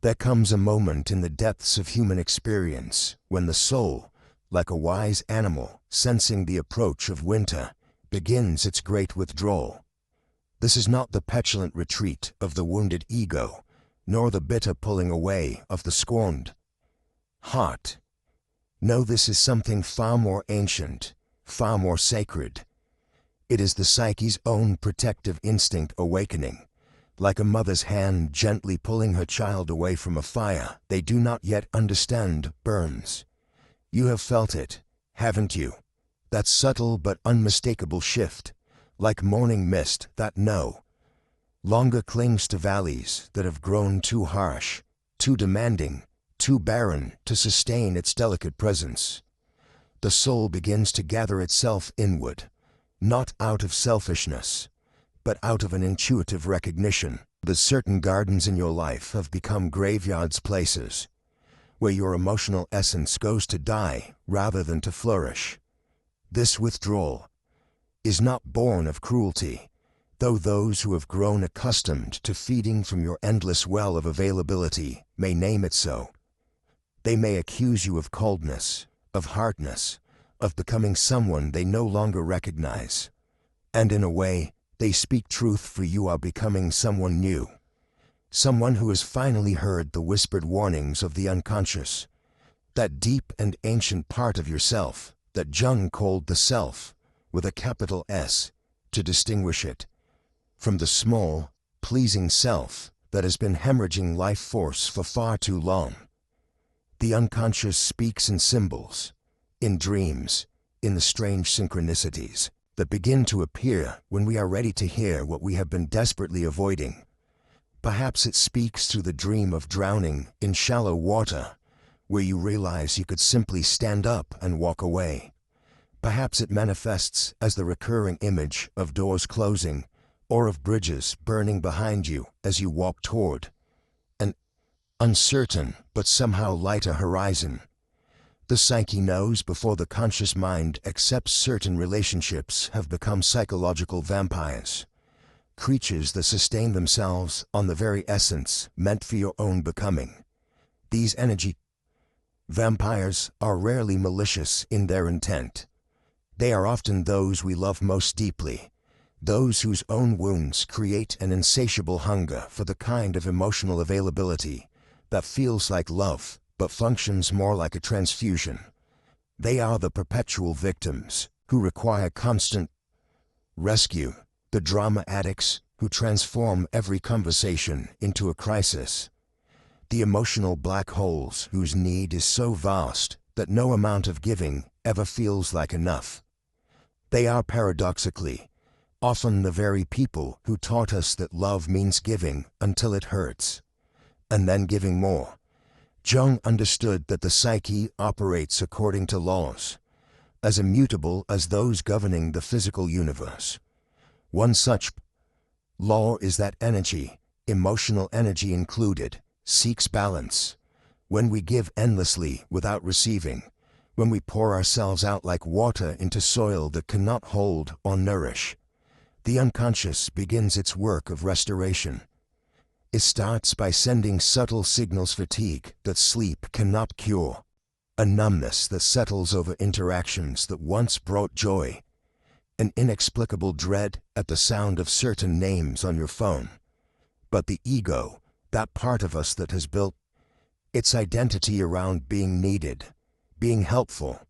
There comes a moment in the depths of human experience when the soul, like a wise animal sensing the approach of winter, begins its great withdrawal. This is not the petulant retreat of the wounded ego, nor the bitter pulling away of the scorned heart. No, this is something far more ancient, far more sacred. It is the psyche's own protective instinct awakening, like a mother's hand gently pulling her child away from a fire they do not yet understand burns. You have felt it, haven't you? That subtle but unmistakable shift, like morning mist that no longer clings to valleys that have grown too harsh, too demanding, too barren to sustain its delicate presence. The soul begins to gather itself inward, not out of selfishness, but out of an intuitive recognition that certain gardens in your life have become graveyards, places where your emotional essence goes to die rather than to flourish. This withdrawal is not born of cruelty, though those who have grown accustomed to feeding from your endless well of availability may name it so. They may accuse you of coldness, of hardness, of becoming someone they no longer recognize. And in a way, they speak truth, for you are becoming someone new. Someone who has finally heard the whispered warnings of the unconscious, that deep and ancient part of yourself that Jung called the self, with a capital S, to distinguish it from the small, pleasing self that has been hemorrhaging life force for far too long. The unconscious speaks in symbols, in dreams, in the strange synchronicities that begin to appear when we are ready to hear what we have been desperately avoiding. Perhaps it speaks through the dream of drowning in shallow water, where you realize you could simply stand up and walk away. Perhaps it manifests as the recurring image of doors closing, or of bridges burning behind you as you walk toward an uncertain but somehow lighter horizon. The psyche knows before the conscious mind accepts certain relationships have become psychological vampires, creatures that sustain themselves on the very essence meant for your own becoming. These energy vampires are rarely malicious in their intent. They are often those we love most deeply, those whose own wounds create an insatiable hunger for the kind of emotional availability that feels like love but functions more like a transfusion. They are the perpetual victims who require constant rescue, the drama addicts who transform every conversation into a crisis, the emotional black holes whose need is so vast that no amount of giving ever feels like enough. They are paradoxically often the very people who taught us that love means giving until it hurts, and then giving more. Jung understood that the psyche operates according to laws, as immutable as those governing the physical universe. One such law is that energy, emotional energy included, seeks balance. When we give endlessly without receiving, when we pour ourselves out like water into soil that cannot hold or nourish, the unconscious begins its work of restoration. It starts by sending subtle signals: fatigue that sleep cannot cure, a numbness that settles over interactions that once brought joy, an inexplicable dread at the sound of certain names on your phone. But the ego, that part of us that has built its identity around being needed, being helpful,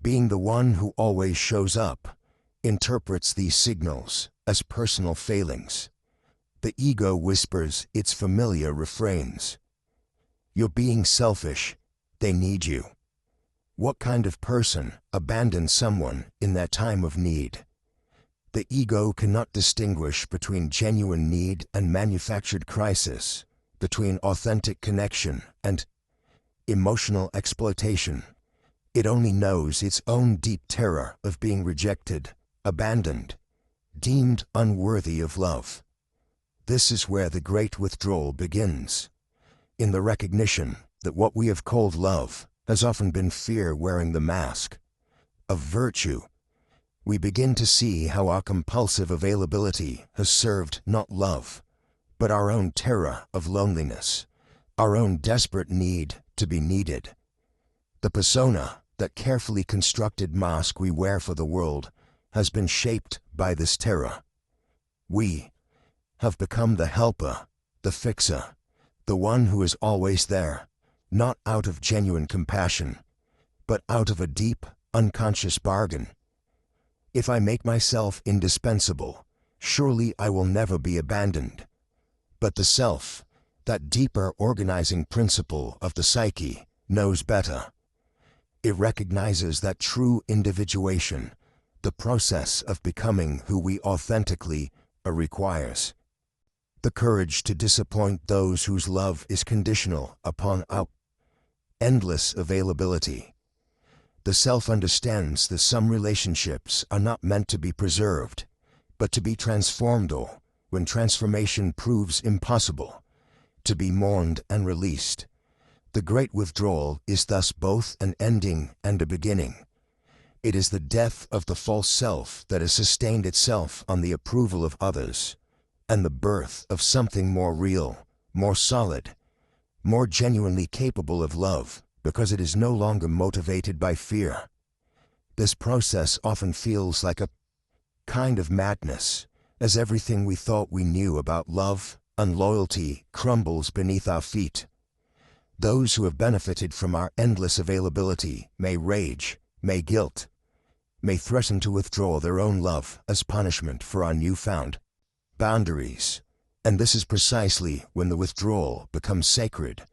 being the one who always shows up, interprets these signals as personal failings. The ego whispers its familiar refrains. You're being selfish. They need you. What kind of person abandons someone in their time of need? The ego cannot distinguish between genuine need and manufactured crisis, between authentic connection and emotional exploitation. It only knows its own deep terror of being rejected, abandoned, deemed unworthy of love. This is where the great withdrawal begins, in the recognition that what we have called love has often been fear wearing the mask of virtue. We begin to see how our compulsive availability has served not love, but our own terror of loneliness, our own desperate need to be needed. The persona, that carefully constructed mask we wear for the world, has been shaped by this terror. We have become the helper, the fixer, the one who is always there, not out of genuine compassion, but out of a deep, unconscious bargain. If I make myself indispensable, surely I will never be abandoned. But the self, that deeper organizing principle of the psyche, knows better. It recognizes that true individuation, the process of becoming who we authentically are, requires the courage to disappoint those whose love is conditional upon our endless availability. The self understands that some relationships are not meant to be preserved, but to be transformed, or, when transformation proves impossible, to be mourned and released. The great withdrawal is thus both an ending and a beginning. It is the death of the false self that has sustained itself on the approval of others, and the birth of something more real, more solid, more genuinely capable of love, because it is no longer motivated by fear. This process often feels like a kind of madness, as everything we thought we knew about love and loyalty crumbles beneath our feet. Those who have benefited from our endless availability may rage, may guilt, may threaten to withdraw their own love as punishment for our newfound boundaries. And this is precisely when the withdrawal becomes sacred.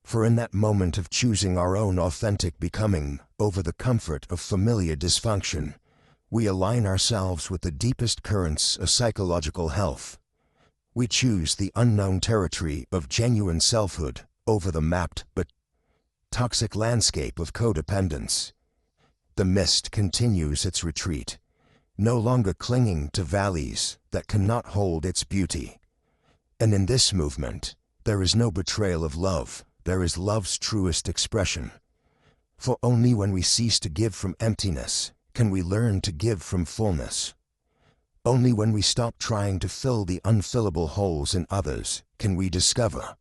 For in that moment of choosing our own authentic becoming over the comfort of familiar dysfunction, we align ourselves with the deepest currents of psychological health. We choose the unknown territory of genuine selfhood over the mapped but toxic landscape of codependence. The mist continues its retreat, no longer clinging to valleys that cannot hold its beauty. And in this movement, there is no betrayal of love, there is love's truest expression. For only when we cease to give from emptiness can we learn to give from fullness. Only when we stop trying to fill the unfillable holes in others can we discover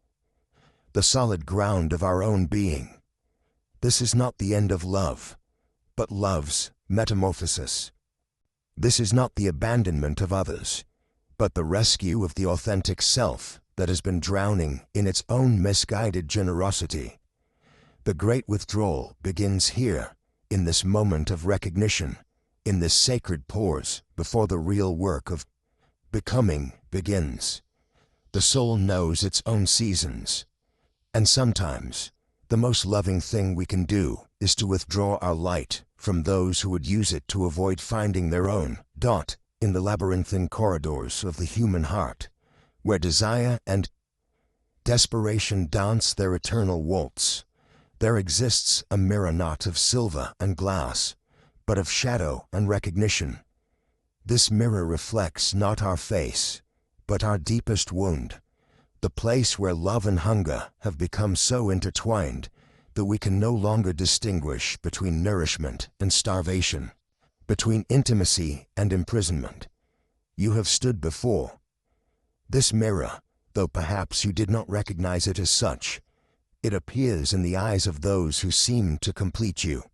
the solid ground of our own being. This is not the end of love, but love's metamorphosis. This is not the abandonment of others, but the rescue of the authentic self that has been drowning in its own misguided generosity. The great withdrawal begins here, in this moment of recognition, in this sacred pause before the real work of becoming begins. The soul knows its own seasons, and sometimes the most loving thing we can do is to withdraw our light from those who would use it to avoid finding their own dot in the labyrinthine corridors of the human heart, where desire and desperation dance their eternal waltz. There exists a mirror not of silver and glass, but of shadow and recognition. This mirror reflects not our face, but our deepest wound, the place where love and hunger have become so intertwined that we can no longer distinguish between nourishment and starvation, between intimacy and imprisonment. You have stood before this mirror, though perhaps you did not recognize it as such. It appears in the eyes of those who seem to complete you,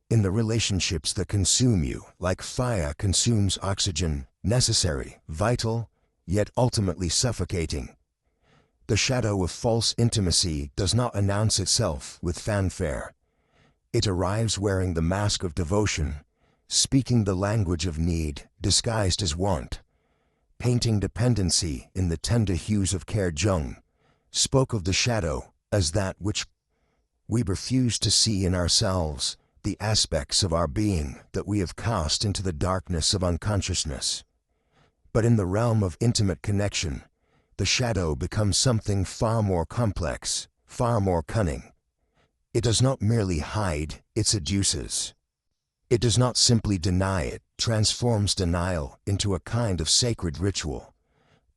in the relationships that consume you like fire consumes oxygen, necessary, vital, yet ultimately suffocating. The shadow of false intimacy does not announce itself with fanfare. It arrives wearing the mask of devotion, speaking the language of need disguised as want. Painting dependency in the tender hues of Carl Jung, spoke of the shadow as that which we refuse to see in ourselves, the aspects of our being that we have cast into the darkness of unconsciousness. But in the realm of intimate connection, the shadow becomes something far more complex, far more cunning. It does not merely hide, it seduces. It does not simply deny, it transforms denial into a kind of sacred ritual,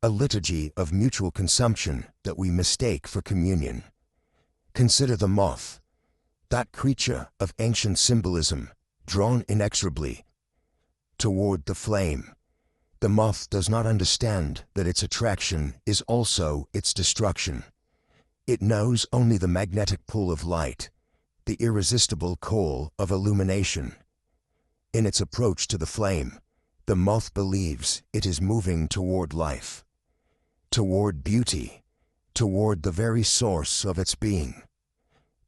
a liturgy of mutual consumption that we mistake for communion. Consider the moth, that creature of ancient symbolism, drawn inexorably toward the flame. The moth does not understand that its attraction is also its destruction. It knows only the magnetic pull of light, the irresistible call of illumination. In its approach to the flame, the moth believes it is moving toward life, toward beauty, toward the very source of its being.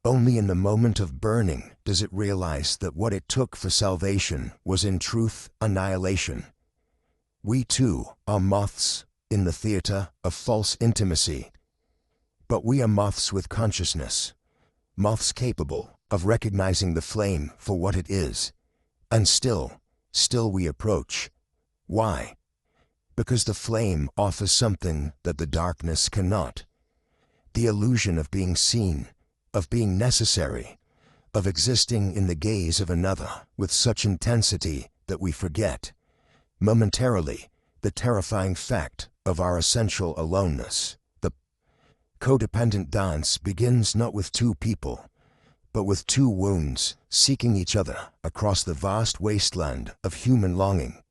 Only in the moment of burning does it realize that what it took for salvation was in truth annihilation. We too are moths in the theater of false intimacy. But we are moths with consciousness, moths capable of recognizing the flame for what it is. And still we approach. Why? Because the flame offers something that the darkness cannot. The illusion of being seen, of being necessary, of existing in the gaze of another with such intensity that we forget, momentarily, the terrifying fact of our essential aloneness. The codependent dance begins not with two people, but with two wounds seeking each other across the vast wasteland of human longing.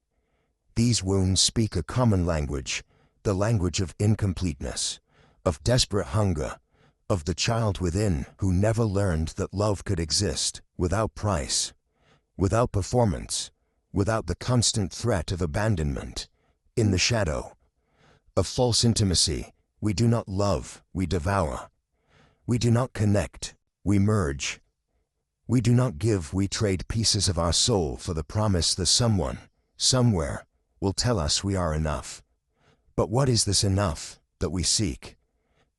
These wounds speak a common language, the language of incompleteness, of desperate hunger, of the child within who never learned that love could exist without price, without performance, without the constant threat of abandonment. In the shadow of false intimacy, we do not love, we devour. We do not connect, we merge. We do not give, we trade pieces of our soul for the promise that someone, somewhere, will tell us we are enough. But what is this enough that we seek?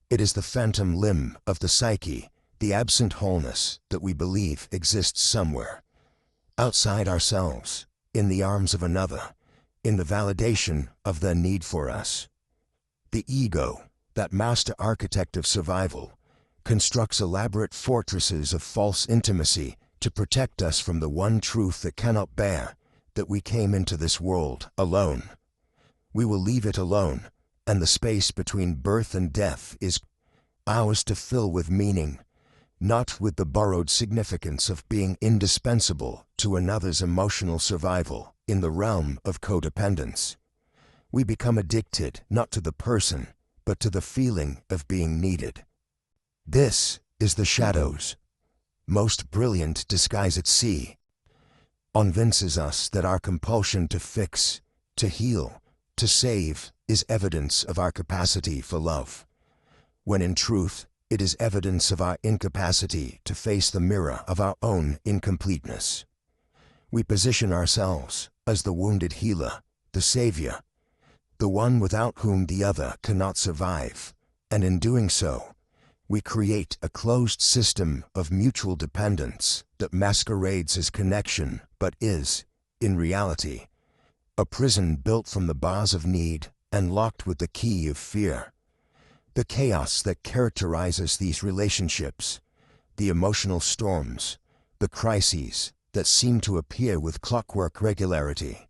It is the phantom limb of the psyche, the absent wholeness that we believe exists somewhere, outside ourselves, in the arms of another, in the validation of their need for us. The ego, that master architect of survival, constructs elaborate fortresses of false intimacy to protect us from the one truth that cannot bear, that we came into this world alone. We will leave it alone, and the space between birth and death is ours to fill with meaning, not with the borrowed significance of being indispensable to another's emotional survival. In the realm of codependence, we become addicted not to the person, but to the feeling of being needed. This is the shadow's most brilliant disguise at sea. Convinces us that our compulsion to fix, to heal, to save is evidence of our capacity for love, when in truth it is evidence of our incapacity to face the mirror of our own incompleteness. We position ourselves as the wounded healer, the savior, the one without whom the other cannot survive, and in doing so, we create a closed system of mutual dependence that masquerades as connection but is, in reality, a prison built from the bars of need and locked with the key of fear. The chaos that characterizes these relationships, the emotional storms, the crises that seem to appear with clockwork regularity,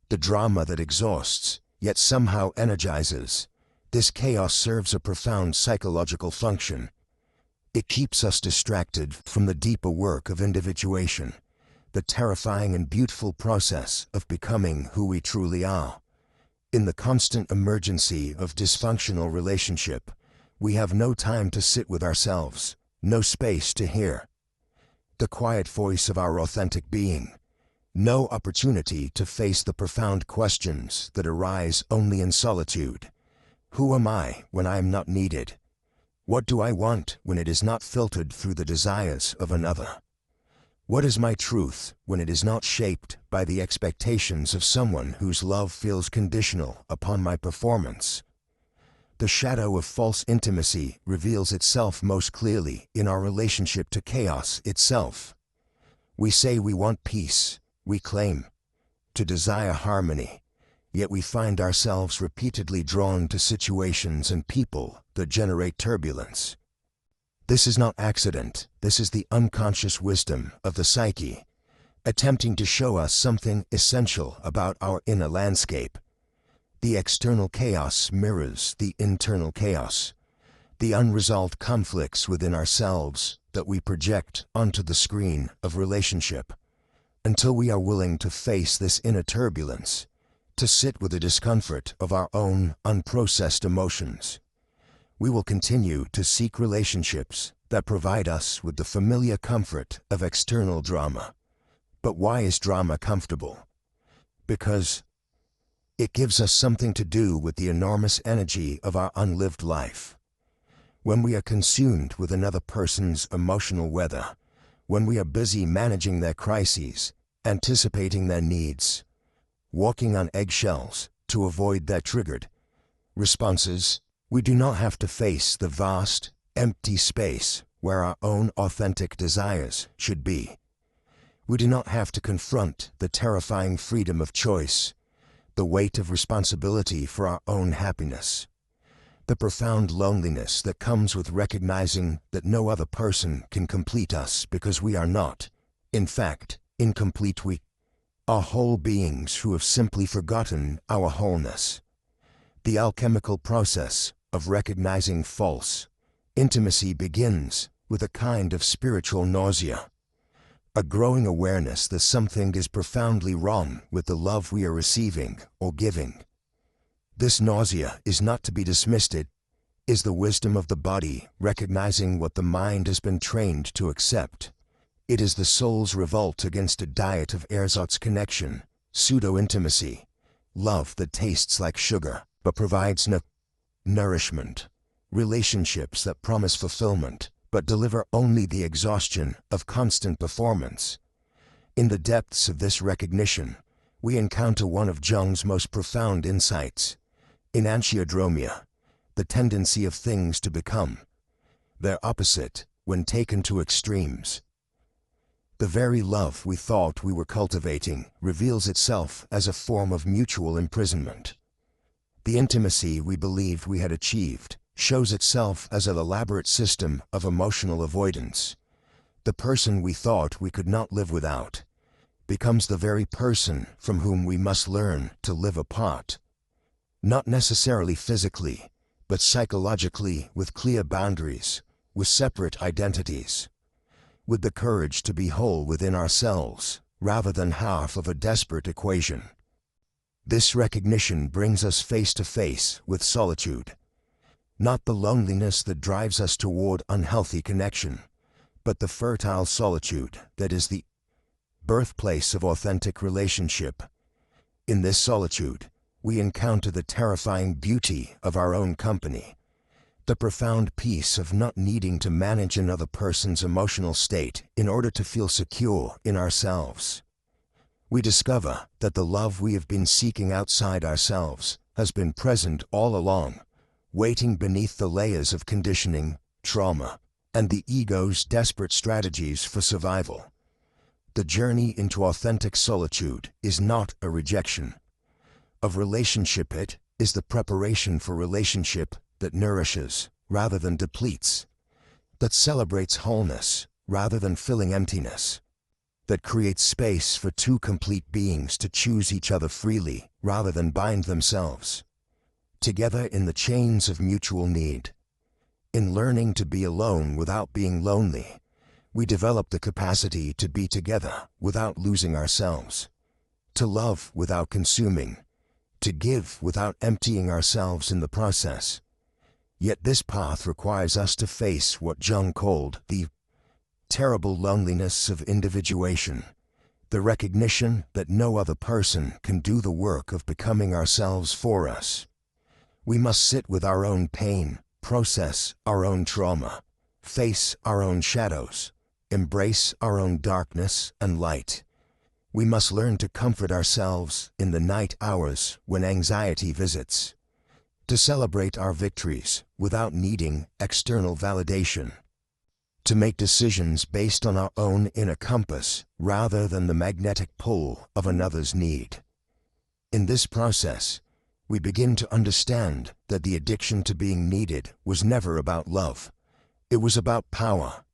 the drama that exhausts yet somehow energizes, this chaos serves a profound psychological function. It keeps us distracted from the deeper work of individuation, the terrifying and beautiful process of becoming who we truly are. In the constant emergency of dysfunctional relationship, we have no time to sit with ourselves, no space to hear the quiet voice of our authentic being, no opportunity to face the profound questions that arise only in solitude. Who am I when I am not needed? What do I want when it is not filtered through the desires of another? What is my truth when it is not shaped by the expectations of someone whose love feels conditional upon my performance? The shadow of false intimacy reveals itself most clearly in our relationship to chaos itself. We say we want peace, we claim to desire harmony, yet we find ourselves repeatedly drawn to situations and people that generate turbulence. This is not accident, this is the unconscious wisdom of the psyche, attempting to show us something essential about our inner landscape. The external chaos mirrors the internal chaos, the unresolved conflicts within ourselves that we project onto the screen of relationship. Until we are willing to face this inner turbulence, to sit with the discomfort of our own unprocessed emotions, We will continue to seek relationships that provide us with the familiar comfort of external drama. But why is drama comfortable? Because it gives us something to do with the enormous energy of our unlived life. When we are consumed with another person's emotional weather, when we are busy managing their crises, anticipating their needs, walking on eggshells to avoid their triggered responses, we do not have to face the vast, empty space where our own authentic desires should be. We do not have to confront the terrifying freedom of choice, the weight of responsibility for our own happiness, the profound loneliness that comes with recognizing that no other person can complete us because we are not, in fact, incomplete. We are whole beings who have simply forgotten our wholeness. The alchemical process of recognizing false intimacy begins with a kind of spiritual nausea, a growing awareness that something is profoundly wrong with the love we are receiving or giving. This nausea is not to be dismissed. It is the wisdom of the body recognizing what the mind has been trained to accept. It is the soul's revolt against a diet of ersatz connection, pseudo-intimacy, love that tastes like sugar but provides no nourishment, relationships that promise fulfillment but deliver only the exhaustion of constant performance. In the depths of this recognition, we encounter one of Jung's most profound insights. In anheidromia, the tendency of things to become their opposite when taken to extremes. The very love we thought we were cultivating reveals itself as a form of mutual imprisonment. The intimacy we believed we had achieved shows itself as an elaborate system of emotional avoidance. The person we thought we could not live without becomes the very person from whom we must learn to live apart. Not necessarily physically, but psychologically, with clear boundaries, with separate identities, with the courage to be whole within ourselves, rather than half of a desperate equation. This recognition brings us face to face with solitude. Not the loneliness that drives us toward unhealthy connection, but the fertile solitude that is the birthplace of authentic relationship. In this solitude, we encounter the terrifying beauty of our own company, the profound peace of not needing to manage another person's emotional state in order to feel secure in ourselves. We discover that the love we have been seeking outside ourselves has been present all along, waiting beneath the layers of conditioning, trauma, and the ego's desperate strategies for survival. The journey into authentic solitude is not a rejection of relationship. It is the preparation for relationship that nourishes rather than depletes, that celebrates wholeness rather than filling emptiness, that creates space for two complete beings to choose each other freely rather than bind themselves together in the chains of mutual need. In learning to be alone without being lonely, we develop the capacity to be together without losing ourselves, to love without consuming, to give without emptying ourselves in the process. Yet this path requires us to face what Jung called the terrible loneliness of individuation, the recognition that no other person can do the work of becoming ourselves for us. We must sit with our own pain, process our own trauma, face our own shadows, embrace our own darkness and light. We must learn to comfort ourselves in the night hours when anxiety visits, to celebrate our victories without needing external validation, to make decisions based on our own inner compass rather than the magnetic pull of another's need. In this process, we begin to understand that the addiction to being needed was never about love. It was about power,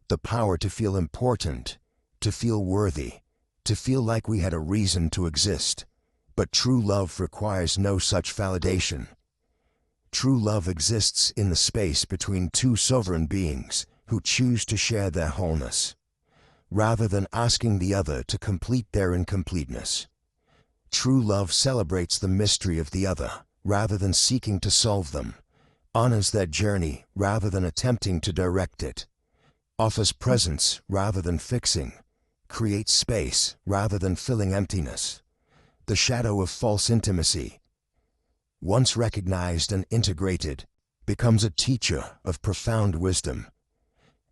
the power to feel important, to feel worthy, to feel like we had a reason to exist. But true love requires no such validation. True love exists in the space between two sovereign beings who choose to share their wholeness, rather than asking the other to complete their incompleteness. True love celebrates the mystery of the other, rather than seeking to solve them, honors that journey rather than attempting to direct it, offers presence rather than fixing, creates space rather than filling emptiness. The shadow of false intimacy, once recognized and integrated, becomes a teacher of profound wisdom.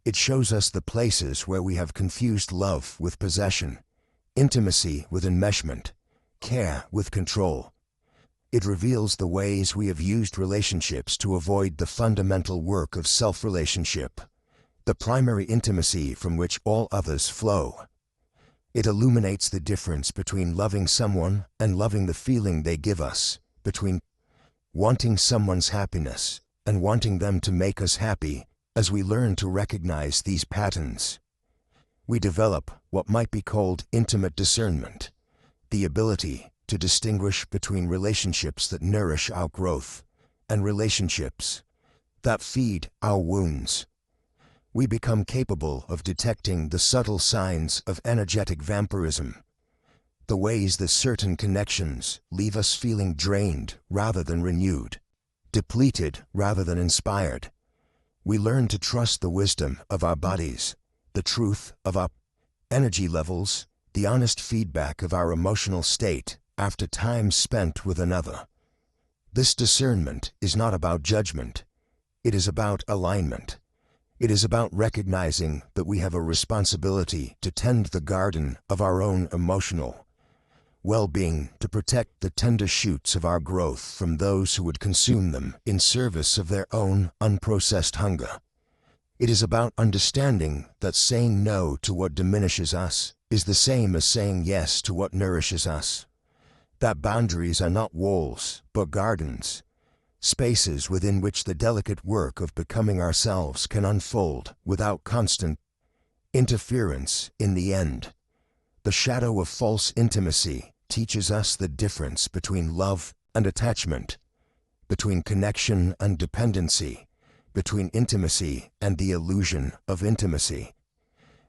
It shows us the places where we have confused love with possession, intimacy with enmeshment, care with control. It reveals the ways we have used relationships to avoid the fundamental work of self-relationship, the primary intimacy from which all others flow. It illuminates the difference between loving someone and loving the feeling they give us, between wanting someone's happiness and wanting them to make us happy. As we learn to recognize these patterns, we develop what might be called intimate discernment, the ability to distinguish between relationships that nourish our growth and relationships that feed our wounds. We become capable of detecting the subtle signs of energetic vampirism, the ways that certain connections leave us feeling drained rather than renewed, depleted rather than inspired. We learn to trust the wisdom of our bodies, the truth of our energy levels, the honest feedback of our emotional state after time spent with another. This discernment is not about judgment. It is about alignment. It is about recognizing that we have a responsibility to tend the garden of our own emotional well-being, to protect the tender shoots of our growth from those who would consume them in service of their own unprocessed hunger. It is about understanding that saying no to what diminishes us is the same as saying yes to what nourishes us. That boundaries are not walls, but gardens, spaces within which the delicate work of becoming ourselves can unfold without constant interference. In the end, the shadow of false intimacy teaches us the difference between love and attachment, between connection and dependency, between intimacy and the illusion of intimacy.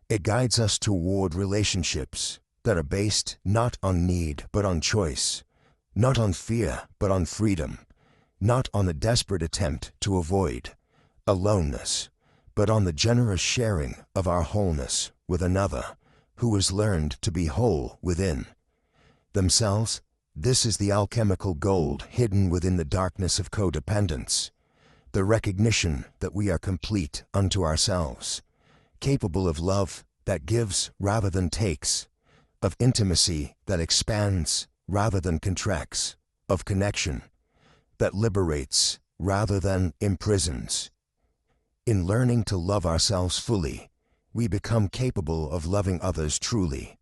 It guides us toward relationships that are based not on need but on choice, not on fear but on freedom, not on a desperate attempt to avoid aloneness, but on the generous sharing of our wholeness with another who has learned to be whole within themselves. This is the alchemical gold hidden within the darkness of codependence, the recognition that we are complete unto ourselves, capable of love that gives rather than takes, of intimacy that expands rather than contracts, of connection that liberates rather than imprisons. In learning to love ourselves fully, we become capable of loving others truly.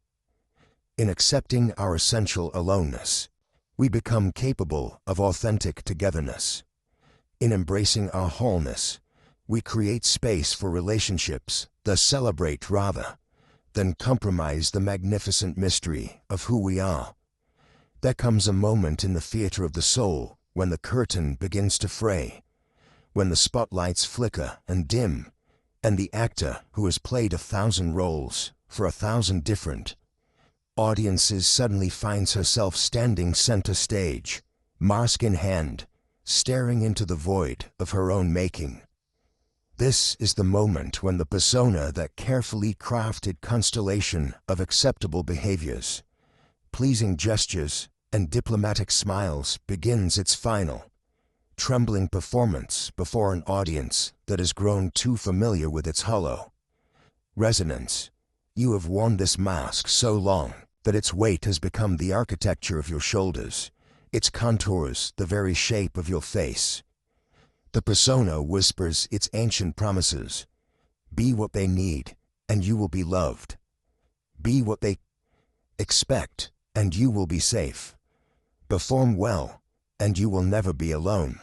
In accepting our essential aloneness, we become capable of authentic togetherness. In embracing our wholeness, we create space for relationships that celebrate rather than compromise the magnificent mystery of who we are. There comes a moment in the theater of the soul when the curtain begins to fray, when the spotlights flicker and dim, and the actor who has played 1,000 roles for 1,000 different audiences suddenly finds herself standing center stage, mask in hand, staring into the void of her own making. This is the moment when the persona, that carefully crafted constellation of acceptable behaviors, pleasing gestures, and diplomatic smiles, begins its final, trembling performance before an audience that has grown too familiar with its hollow resonance. You have worn this mask so long that its weight has become the architecture of your shoulders, its contours the very shape of your face. The persona whispers its ancient promises. Be what they need, and you will be loved. Be what they expect, and you will be safe. Perform well, and you will never be alone.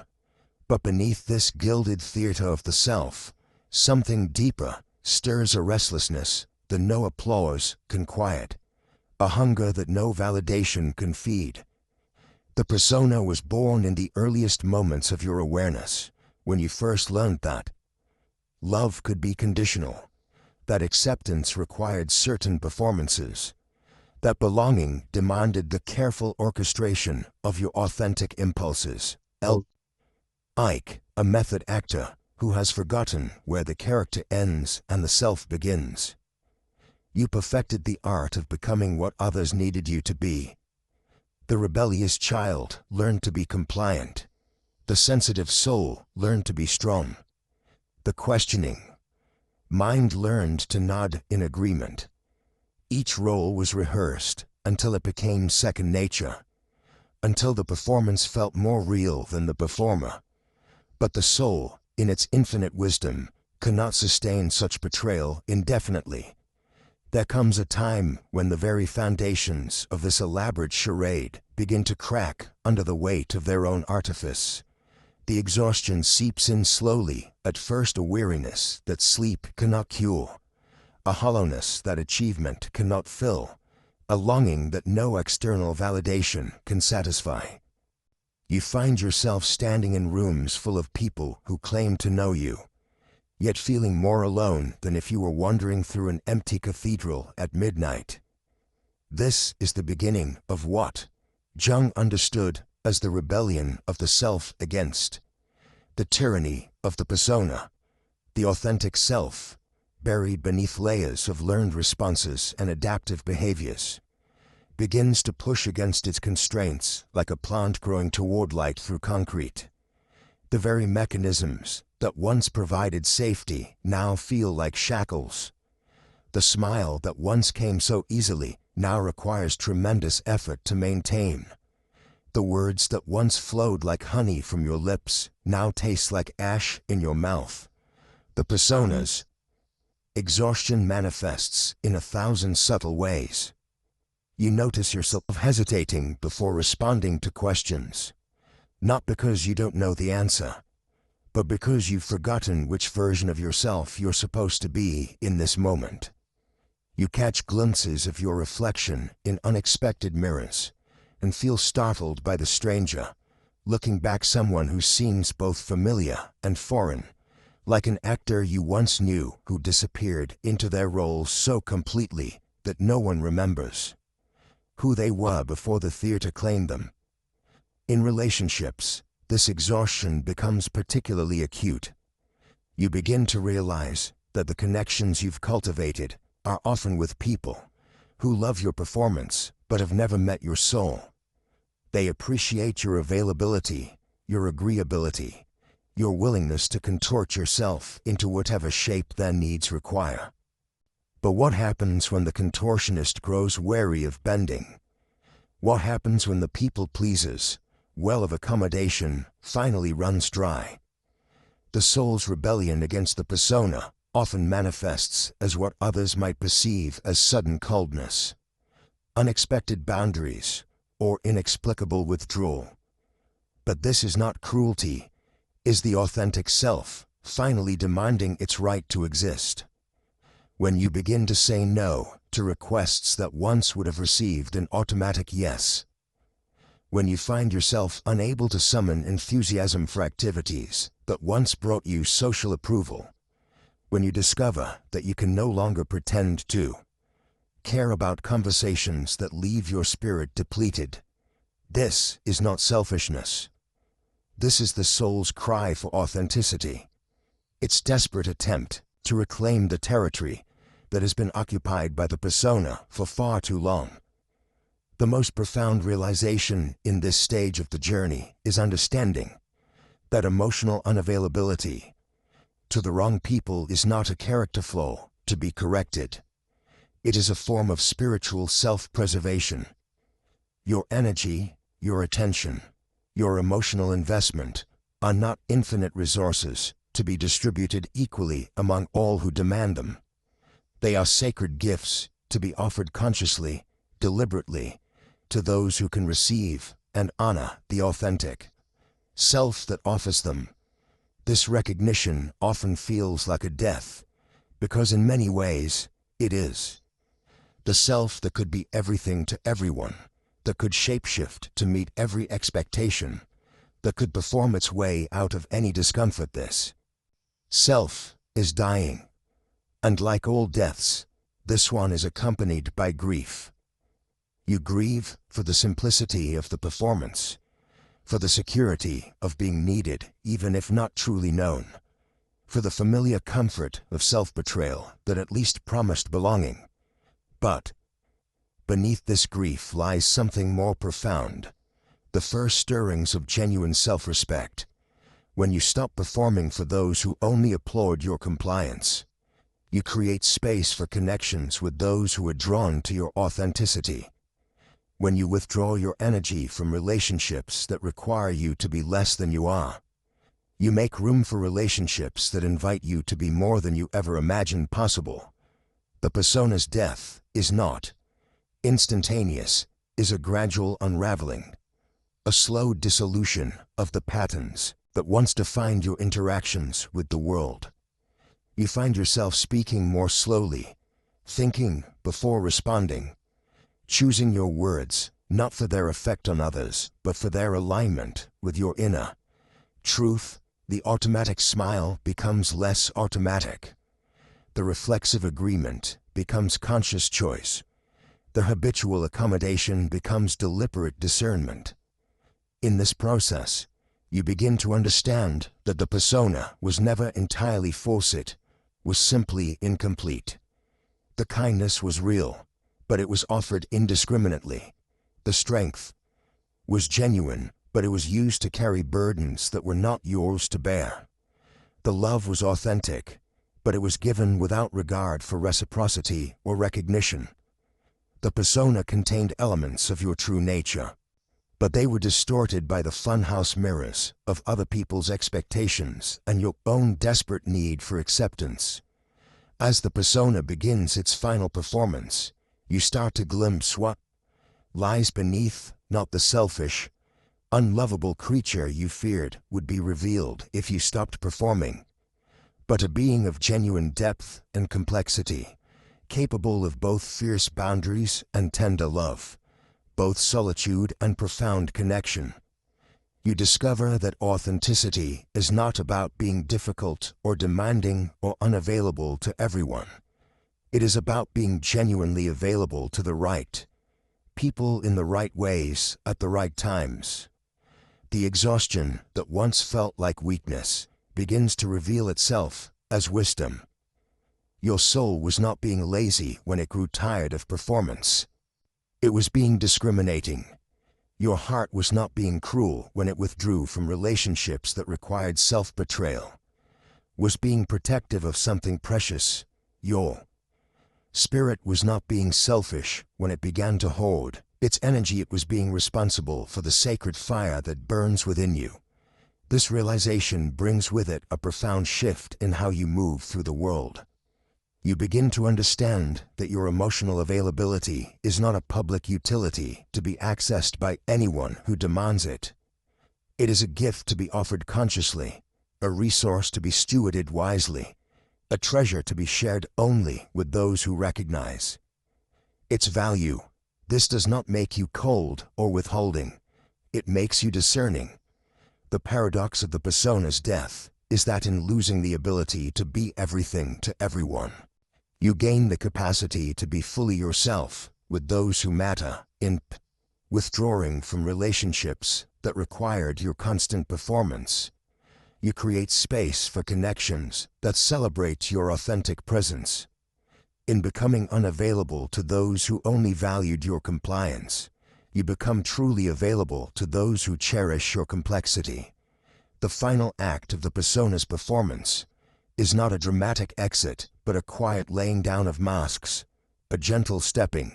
But beneath this gilded theater of the self, something deeper stirs a restlessness that no applause can quiet, a hunger that no validation can feed. The persona was born in the earliest moments of your awareness, when you first learned that love could be conditional, that acceptance required certain performances, that belonging demanded the careful orchestration of your authentic impulses. Ike, a method actor who has forgotten where the character ends and the self begins. You perfected the art of becoming what others needed you to be. The rebellious child learned to be compliant. The sensitive soul learned to be strong. The questioning mind learned to nod in agreement. Each role was rehearsed until it became second nature, until the performance felt more real than the performer. But the soul, in its infinite wisdom, cannot sustain such betrayal indefinitely. There comes a time when the very foundations of this elaborate charade begin to crack under the weight of their own artifice. The exhaustion seeps in slowly, at first a weariness that sleep cannot cure, a hollowness that achievement cannot fill, a longing that no external validation can satisfy. You find yourself standing in rooms full of people who claim to know you, yet feeling more alone than if you were wandering through an empty cathedral at midnight. This is the beginning of what Jung understood as the rebellion of the self against the tyranny of the persona. The authentic self, buried beneath layers of learned responses and adaptive behaviors, begins to push against its constraints like a plant growing toward light through concrete. The very mechanisms that once provided safety now feel like shackles. The smile that once came so easily now requires tremendous effort to maintain. The words that once flowed like honey from your lips now taste like ash in your mouth. The personas. Exhaustion manifests in 1,000 subtle ways. You notice yourself hesitating before responding to questions, not because you don't know the answer, but because you've forgotten which version of yourself you're supposed to be in this moment. You catch glimpses of your reflection in unexpected mirrors and feel startled by the stranger, looking back someone who seems both familiar and foreign, like an actor you once knew who disappeared into their role so completely that no one remembers who they were before the theater claimed them. In relationships, this exhaustion becomes particularly acute. You begin to realize that the connections you've cultivated are often with people who love your performance but have never met your soul. They appreciate your availability, your agreeability, your willingness to contort yourself into whatever shape their needs require. But what happens when the contortionist grows wary of bending? What happens when the people pleaser's well of accommodation finally runs dry? The soul's rebellion against the persona often manifests as what others might perceive as sudden coldness, unexpected boundaries, or inexplicable withdrawal. But this is not cruelty, is the authentic self finally demanding its right to exist. When you begin to say no to requests that once would have received an automatic yes. When you find yourself unable to summon enthusiasm for activities that once brought you social approval. When you discover that you can no longer pretend to care about conversations that leave your spirit depleted. This is not selfishness. This is the soul's cry for authenticity. Its desperate attempt to reclaim the territory that has been occupied by the persona for far too long. The most profound realization in this stage of the journey is understanding that emotional unavailability to the wrong people is not a character flaw to be corrected. It is a form of spiritual self-preservation. Your energy, your attention, your emotional investment are not infinite resources to be distributed equally among all who demand them. They are sacred gifts to be offered consciously, deliberately, to those who can receive and honor the authentic self that offers them. This recognition often feels like a death, because in many ways, it is. The self that could be everything to everyone, that could shapeshift to meet every expectation, that could perform its way out of any discomfort. This self is dying. And like all deaths, this one is accompanied by grief. You grieve for the simplicity of the performance, for the security of being needed even if not truly known, for the familiar comfort of self-betrayal that at least promised belonging. But beneath this grief lies something more profound, the first stirrings of genuine self-respect. When you stop performing for those who only applaud your compliance, you create space for connections with those who are drawn to your authenticity. When you withdraw your energy from relationships that require you to be less than you are, you make room for relationships that invite you to be more than you ever imagined possible. The persona's death is not instantaneous, is a gradual unraveling, a slow dissolution of the patterns that once defined your interactions with the world. You find yourself speaking more slowly, thinking before responding, choosing your words not for their effect on others, but for their alignment with your inner truth. The automatic smile becomes less automatic. The reflexive agreement becomes conscious choice. The habitual accommodation becomes deliberate discernment. In this process, you begin to understand that the persona was never entirely forced, was simply incomplete. The kindness was real, but it was offered indiscriminately. The strength was genuine, but it was used to carry burdens that were not yours to bear. The love was authentic, but it was given without regard for reciprocity or recognition. The persona contained elements of your true nature, but they were distorted by the funhouse mirrors of other people's expectations and your own desperate need for acceptance. As the persona begins its final performance, you start to glimpse what lies beneath. Not the selfish, unlovable creature you feared would be revealed if you stopped performing, but a being of genuine depth and complexity, capable of both fierce boundaries and tender love, both solitude and profound connection. You discover that authenticity is not about being difficult or demanding or unavailable to everyone. It is about being genuinely available to the right people in the right ways at the right times. The exhaustion that once felt like weakness begins to reveal itself as wisdom. Your soul was not being lazy when it grew tired of performance. It was being discriminating. Your heart was not being cruel when it withdrew from relationships that required self-betrayal. Was being protective of something precious. Your spirit was not being selfish when it began to hoard its energy. It was being responsible for the sacred fire that burns within you. This realization brings with it a profound shift in how you move through the world. You begin to understand that your emotional availability is not a public utility to be accessed by anyone who demands it. It is a gift to be offered consciously, a resource to be stewarded wisely, a treasure to be shared only with those who recognize its value. This does not make you cold or withholding. It makes you discerning. The paradox of the persona's death is that in losing the ability to be everything to everyone, you gain the capacity to be fully yourself with those who matter. In withdrawing from relationships that required your constant performance, you create space for connections that celebrate your authentic presence. In becoming unavailable to those who only valued your compliance, you become truly available to those who cherish your complexity. The final act of the persona's performance is not a dramatic exit, but a quiet laying down of masks, a gentle stepping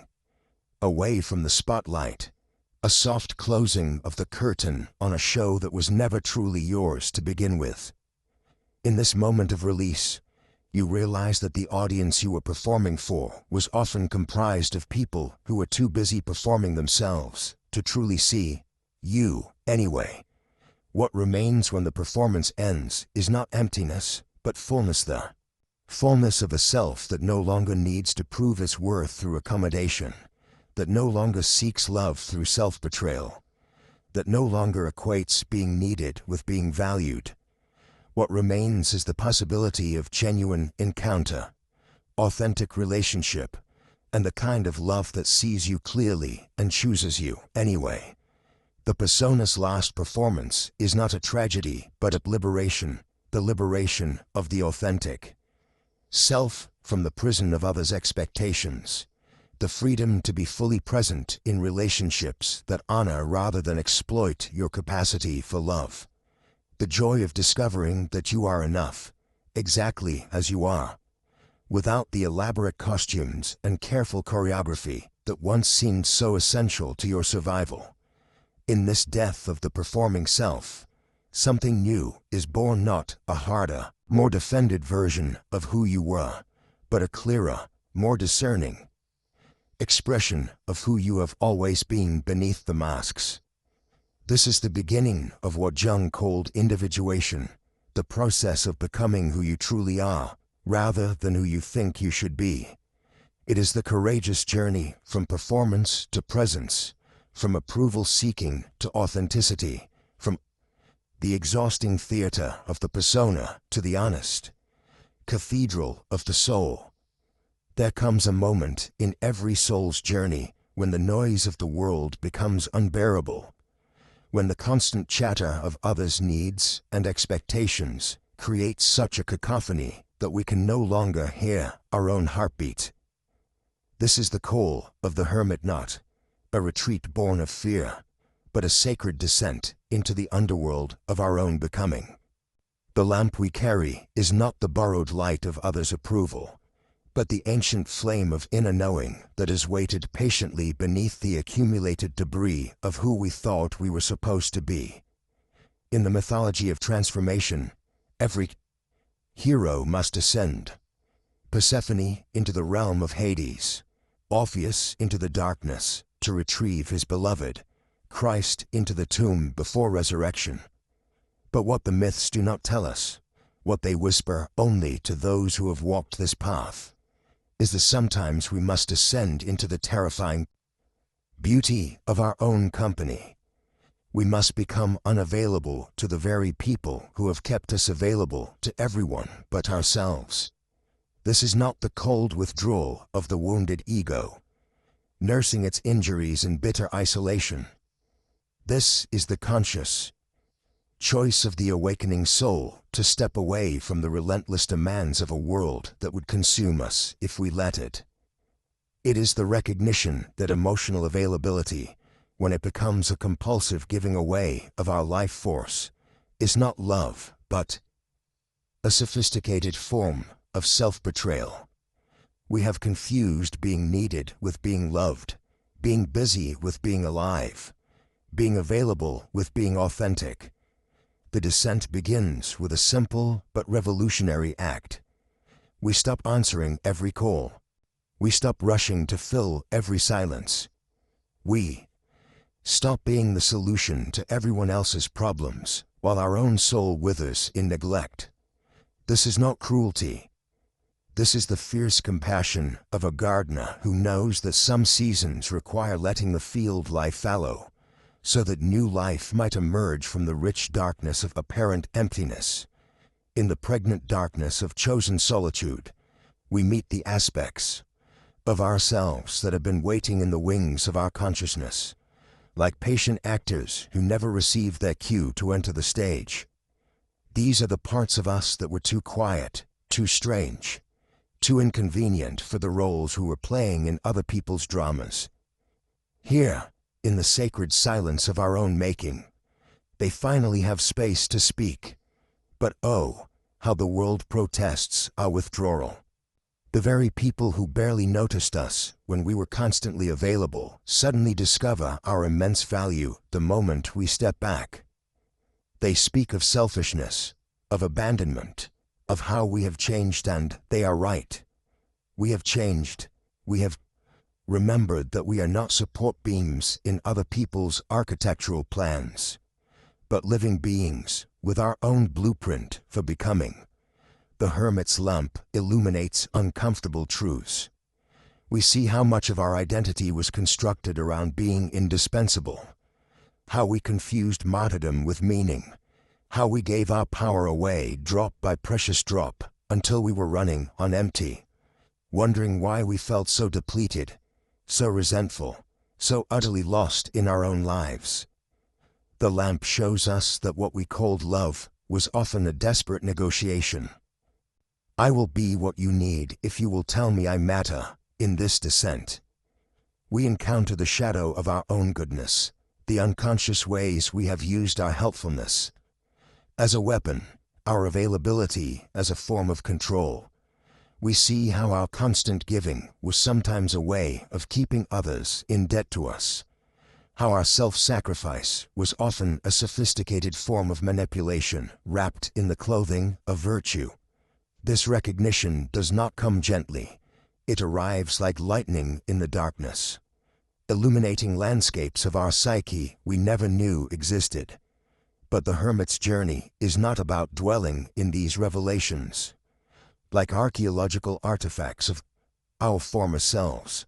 away from the spotlight, a soft closing of the curtain on a show that was never truly yours to begin with. In this moment of release, you realize that the audience you were performing for was often comprised of people who were too busy performing themselves to truly see you anyway. What remains when the performance ends is not emptiness, but fullness, the fullness of a self that no longer needs to prove its worth through accommodation, that no longer seeks love through self-betrayal, that no longer equates being needed with being valued. What remains is the possibility of genuine encounter, authentic relationship, and the kind of love that sees you clearly and chooses you anyway. The persona's last performance is not a tragedy, but a liberation, the liberation of the authentic self from the prison of others' expectations, the freedom to be fully present in relationships that honor rather than exploit your capacity for love, the joy of discovering that you are enough, exactly as you are, without the elaborate costumes and careful choreography that once seemed so essential to your survival. In this death of the performing self, something new is born, not a harder, more defended version of who you were, but a clearer, more discerning expression of who you have always been beneath the masks. This is the beginning of what Jung called individuation, the process of becoming who you truly are, rather than who you think you should be. It is the courageous journey from performance to presence, from approval-seeking to authenticity, from the exhausting theater of the persona to the honest cathedral of the soul. There comes a moment in every soul's journey when the noise of the world becomes unbearable, when the constant chatter of others' needs and expectations creates such a cacophony that we can no longer hear our own heartbeat. This is the call of the hermit, not a retreat born of fear, but a sacred descent into the underworld of our own becoming. The lamp we carry is not the borrowed light of others' approval, but the ancient flame of inner knowing that has waited patiently beneath the accumulated debris of who we thought we were supposed to be. In the mythology of transformation, every hero must ascend. Persephone into the realm of Hades, Orpheus into the darkness to retrieve his beloved, Christ into the tomb before resurrection. But what the myths do not tell us, what they whisper only to those who have walked this path, is that sometimes we must descend into the terrifying beauty of our own company. We must become unavailable to the very people who have kept us available to everyone but ourselves. This is not the cold withdrawal of the wounded ego, nursing its injuries in bitter isolation. This is the conscious choice of the awakening soul to step away from the relentless demands of a world that would consume us if we let it. It is the recognition that emotional availability, when it becomes a compulsive giving away of our life force, is not love, but a sophisticated form of self-betrayal. We have confused being needed with being loved, being busy with being alive, being available with being authentic. The descent begins with a simple but revolutionary act. We stop answering every call. We stop rushing to fill every silence. We stop being the solution to everyone else's problems while our own soul withers in neglect. This is not cruelty. This is the fierce compassion of a gardener who knows that some seasons require letting the field lie fallow, so that new life might emerge from the rich darkness of apparent emptiness. In the pregnant darkness of chosen solitude, we meet the aspects of ourselves that have been waiting in the wings of our consciousness, like patient actors who never received their cue to enter the stage. These are the parts of us that were too quiet, too strange, too inconvenient for the roles who were playing in other people's dramas. Here, in the sacred silence of our own making, they finally have space to speak. But oh, how the world protests our withdrawal. The very people who barely noticed us when we were constantly available suddenly discover our immense value the moment we step back. They speak of selfishness, of abandonment, of how we have changed, and they are right. We have changed. We have remembered that we are not support beams in other people's architectural plans, but living beings with our own blueprint for becoming. The hermit's lamp illuminates uncomfortable truths. We see how much of our identity was constructed around being indispensable, how we confused martyrdom with meaning, how we gave our power away drop by precious drop until we were running on empty, wondering why we felt so depleted, so resentful, so utterly lost in our own lives. The lamp shows us that what we called love was often a desperate negotiation. I will be what you need if you will tell me I matter. In this descent, we encounter the shadow of our own goodness, the unconscious ways we have used our helpfulness as a weapon, our availability as a form of control. We see how our constant giving was sometimes a way of keeping others in debt to us, how our self-sacrifice was often a sophisticated form of manipulation wrapped in the clothing of virtue. This recognition does not come gently. It arrives like lightning in the darkness, illuminating landscapes of our psyche we never knew existed. But the hermit's journey is not about dwelling in these revelations, like archaeological artifacts of our former selves.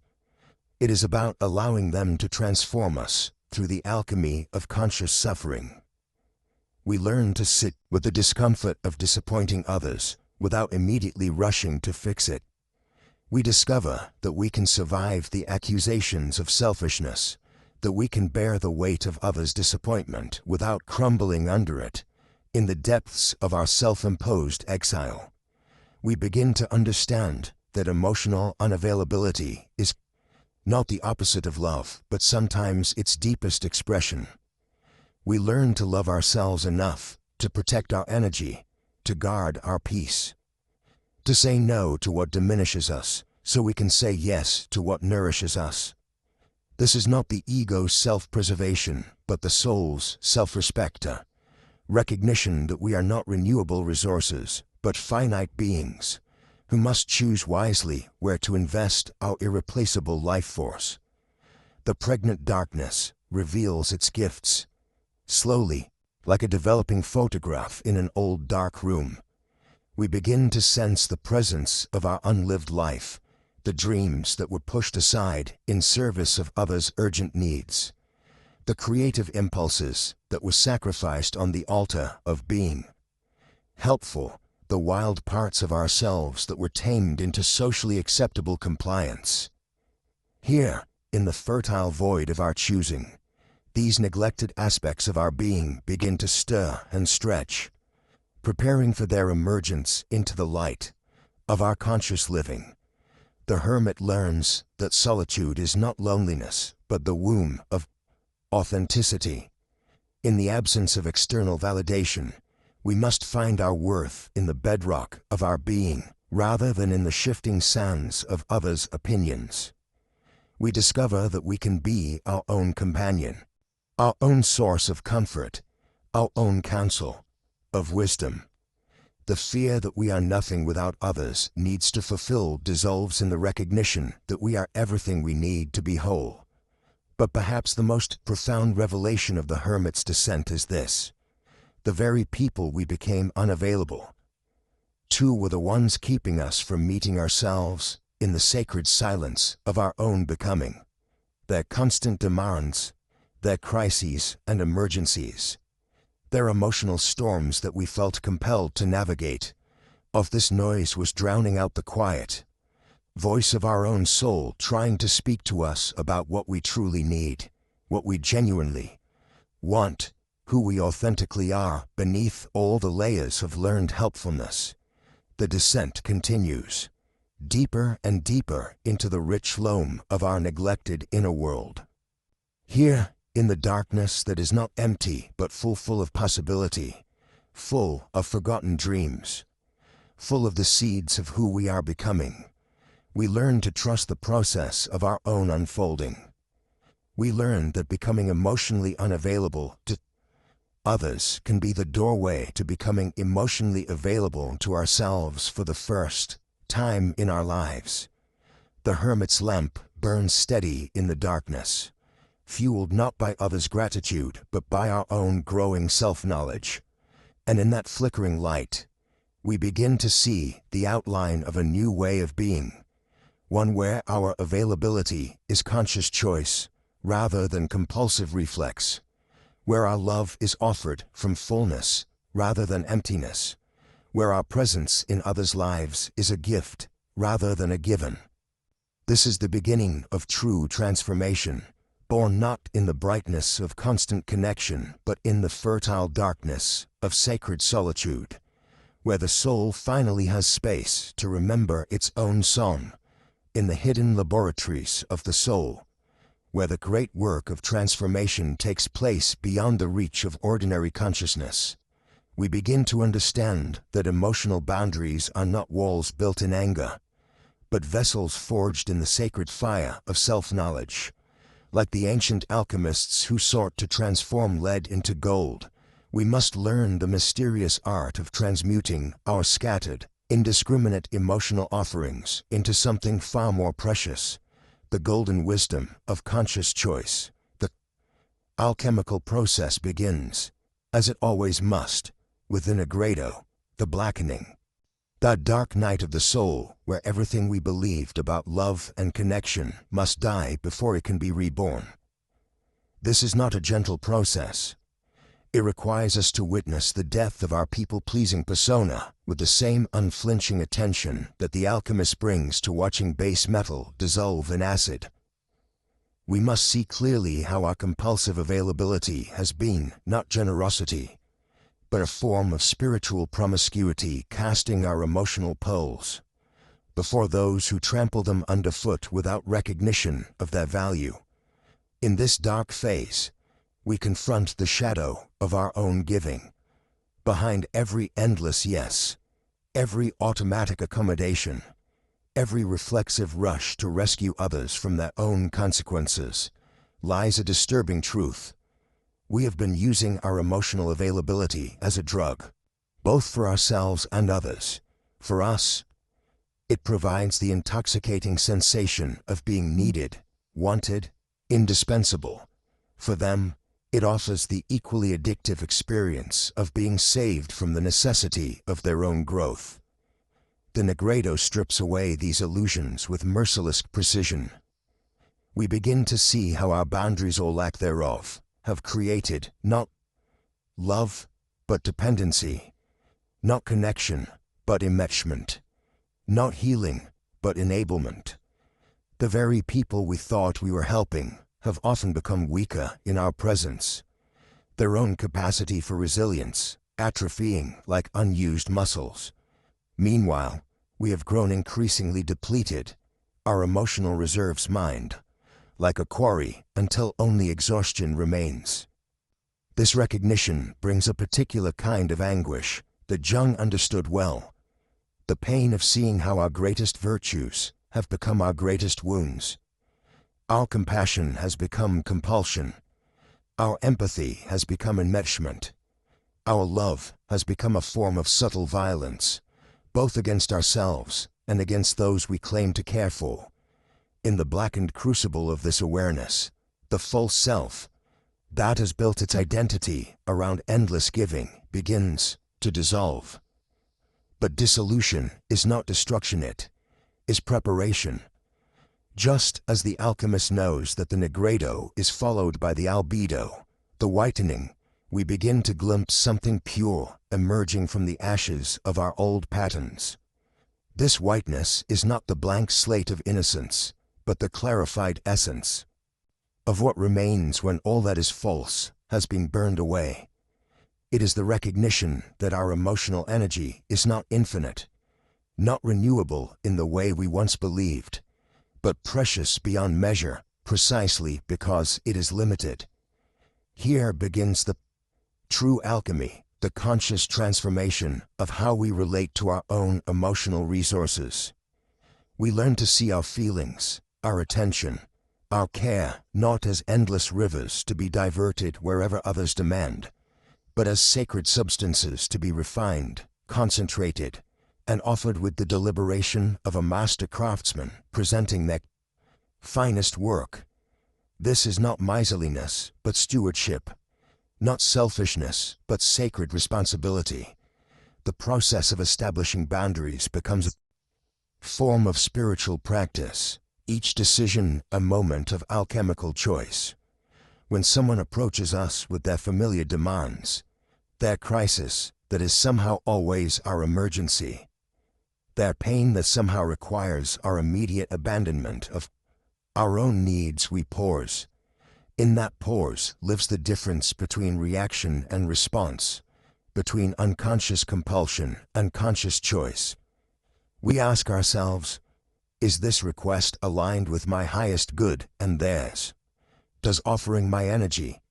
It is about allowing them to transform us through the alchemy of conscious suffering. We learn to sit with the discomfort of disappointing others without immediately rushing to fix it. We discover that we can survive the accusations of selfishness, that we can bear the weight of others' disappointment without crumbling under it. In the depths of our self-imposed exile, we begin to understand that emotional unavailability is not the opposite of love, but sometimes its deepest expression. We learn to love ourselves enough to protect our energy, to guard our peace, to say no to what diminishes us so we can say yes to what nourishes us. This is not the ego's self-preservation, but the soul's self-respect, a recognition that we are not renewable resources, but finite beings who must choose wisely where to invest our irreplaceable life force. The pregnant darkness reveals its gifts. Slowly, like a developing photograph in an old dark room, we begin to sense the presence of our unlived life, the dreams that were pushed aside in service of others' urgent needs, the creative impulses that were sacrificed on the altar of being helpful, the wild parts of ourselves that were tamed into socially acceptable compliance. Here, in the fertile void of our choosing, these neglected aspects of our being begin to stir and stretch, preparing for their emergence into the light of our conscious living. The hermit learns that solitude is not loneliness, but the womb of authenticity. In the absence of external validation, we must find our worth in the bedrock of our being, rather than in the shifting sands of others' opinions. We discover that we can be our own companion, our own source of comfort, our own counsel of wisdom. The fear that we are nothing without others needs to fulfill dissolves in the recognition that we are everything we need to be whole. But perhaps the most profound revelation of the hermit's descent is this: the very people we became unavailable to were the ones keeping us from meeting ourselves in the sacred silence of our own becoming. Their constant demands, their crises and emergencies, their emotional storms that we felt compelled to navigate, of this noise was drowning out the quiet voice of our own soul trying to speak to us about what we truly need, what we genuinely want, who we authentically are beneath all the layers of learned helpfulness. The descent continues, deeper and deeper into the rich loam of our neglected inner world. Here, in the darkness that is not empty but full of possibility, full of forgotten dreams, full of the seeds of who we are becoming, we learn to trust the process of our own unfolding. We learn that becoming emotionally unavailable to others can be the doorway to becoming emotionally available to ourselves for the first time in our lives. The hermit's lamp burns steady in the darkness, fueled not by others' gratitude but by our own growing self-knowledge. And in that flickering light, we begin to see the outline of a new way of being, one where our availability is conscious choice rather than compulsive reflex, where our love is offered from fullness rather than emptiness, where our presence in others' lives is a gift rather than a given. This is the beginning of true transformation, born not in the brightness of constant connection but in the fertile darkness of sacred solitude, where the soul finally has space to remember its own song, in the hidden laboratories of the soul, where the great work of transformation takes place beyond the reach of ordinary consciousness. We begin to understand that emotional boundaries are not walls built in anger, but vessels forged in the sacred fire of self-knowledge. Like the ancient alchemists who sought to transform lead into gold, we must learn the mysterious art of transmuting our scattered, indiscriminate emotional offerings into something far more precious, the golden wisdom of conscious choice. The alchemical process begins, as it always must, with the nigredo, the blackening. That dark night of the soul where everything we believed about love and connection must die before it can be reborn. This is not a gentle process. It requires us to witness the death of our people-pleasing persona with the same unflinching attention that the alchemist brings to watching base metal dissolve in acid. We must see clearly how our compulsive availability has been not generosity, but a form of spiritual promiscuity, casting our emotional poles before those who trample them underfoot without recognition of their value. In this dark phase, we confront the shadow of our own giving. Behind every endless yes, every automatic accommodation, every reflexive rush to rescue others from their own consequences, lies a disturbing truth. We have been using our emotional availability as a drug, both for ourselves and others. For us, it provides the intoxicating sensation of being needed, wanted, indispensable. For them, it offers the equally addictive experience of being saved from the necessity of their own growth. The nigredo strips away these illusions with merciless precision. We begin to see how our boundaries or lack thereof have created not love, but dependency, not connection, but enmeshment, not healing, but enablement. The very people we thought we were helping have often become weaker in our presence, their own capacity for resilience atrophying like unused muscles. Meanwhile, we have grown increasingly depleted, our emotional reserves mined like a quarry until only exhaustion remains. This recognition brings a particular kind of anguish that Jung understood well, the pain of seeing how our greatest virtues have become our greatest wounds. Our compassion has become compulsion. Our empathy has become enmeshment. Our love has become a form of subtle violence, both against ourselves and against those we claim to care for. In the blackened crucible of this awareness, the false self, that has built its identity around endless giving, begins to dissolve. But dissolution is not destruction, it is preparation. Just as the alchemist knows that the nigredo is followed by the albedo, the whitening, we begin to glimpse something pure emerging from the ashes of our old patterns. This whiteness is not the blank slate of innocence, but the clarified essence of what remains when all that is false has been burned away. It is the recognition that our emotional energy is not infinite, not renewable in the way we once believed, but precious beyond measure precisely because it is limited. Here begins the true alchemy, the conscious transformation of how we relate to our own emotional resources. We learn to see our feelings, our attention, our care not as endless rivers to be diverted wherever others demand, but as sacred substances to be refined, concentrated, and offered with the deliberation of a master craftsman presenting their finest work. This is not miserliness, but stewardship, not selfishness, but sacred responsibility. The process of establishing boundaries becomes a form of spiritual practice, each decision a moment of alchemical choice. When someone approaches us with their familiar demands, their crisis that is somehow always our emergency, their pain that somehow requires our immediate abandonment of our own needs, we pause, In that pause lives the difference between reaction and response, between unconscious compulsion and conscious choice. We ask ourselves, is this request aligned with my highest good and theirs? Does offering my energy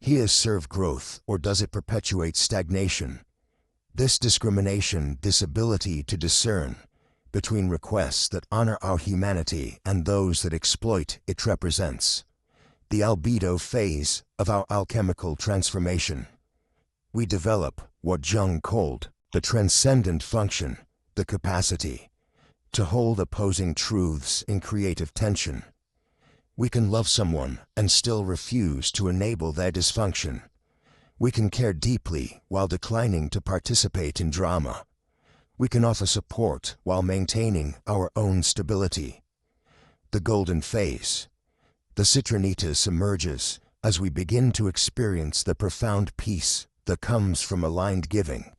here serve growth, or does it perpetuate stagnation? This discrimination, this ability to discern between requests that honor our humanity and those that exploit it, represents the albedo phase of our alchemical transformation. We develop what Jung called the transcendent function, the capacity to hold opposing truths in creative tension. We can love someone and still refuse to enable their dysfunction. We can care deeply while declining to participate in drama. We can offer support while maintaining our own stability. The golden phase, the citronitis, emerges as we begin to experience the profound peace that comes from aligned giving.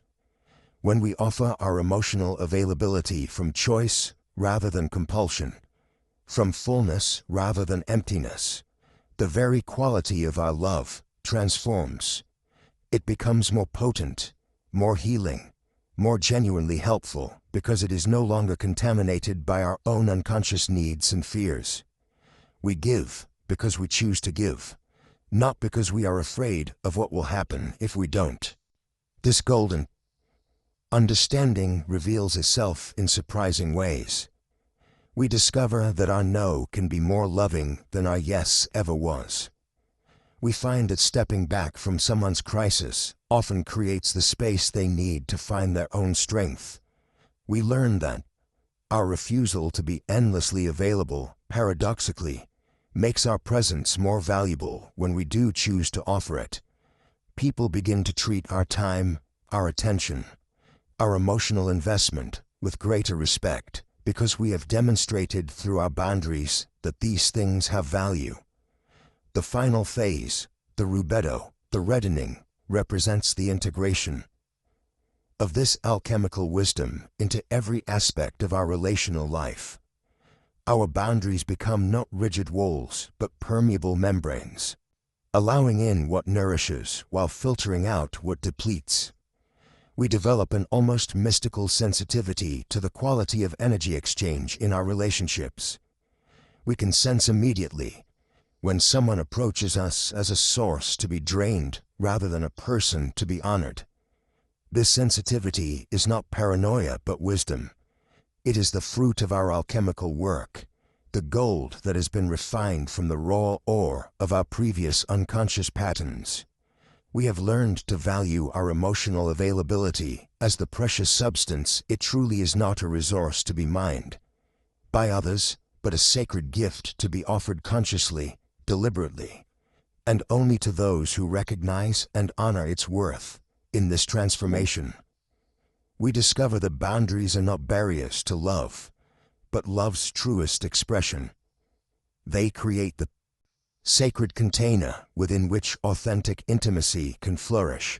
When we offer our emotional availability from choice rather than compulsion, from fullness rather than emptiness, the very quality of our love transforms. It becomes more potent, more healing, more genuinely helpful, because it is no longer contaminated by our own unconscious needs and fears. We give because we choose to give, not because we are afraid of what will happen if we don't. This golden understanding reveals itself in surprising ways. We discover that our no can be more loving than our yes ever was. We find that stepping back from someone's crisis often creates the space they need to find their own strength. We learn that our refusal to be endlessly available, paradoxically, makes our presence more valuable when we do choose to offer it. People begin to treat our time, our attention, our emotional investment with greater respect, because we have demonstrated through our boundaries that these things have value. The final phase, the rubedo, the reddening, represents the integration of this alchemical wisdom into every aspect of our relational life. Our boundaries become not rigid walls, but permeable membranes, allowing in what nourishes while filtering out what depletes. We develop an almost mystical sensitivity to the quality of energy exchange in our relationships. We can sense immediately when someone approaches us as a source to be drained rather than a person to be honored. This sensitivity is not paranoia but wisdom. It is the fruit of our alchemical work, the gold that has been refined from the raw ore of our previous unconscious patterns. We have learned to value our emotional availability as the precious substance it truly is, not a resource to be mined by others, but a sacred gift to be offered consciously, deliberately, and only to those who recognize and honor its worth. In this transformation, we discover that boundaries are not barriers to love, but love's truest expression. They create the sacred container within which authentic intimacy can flourish.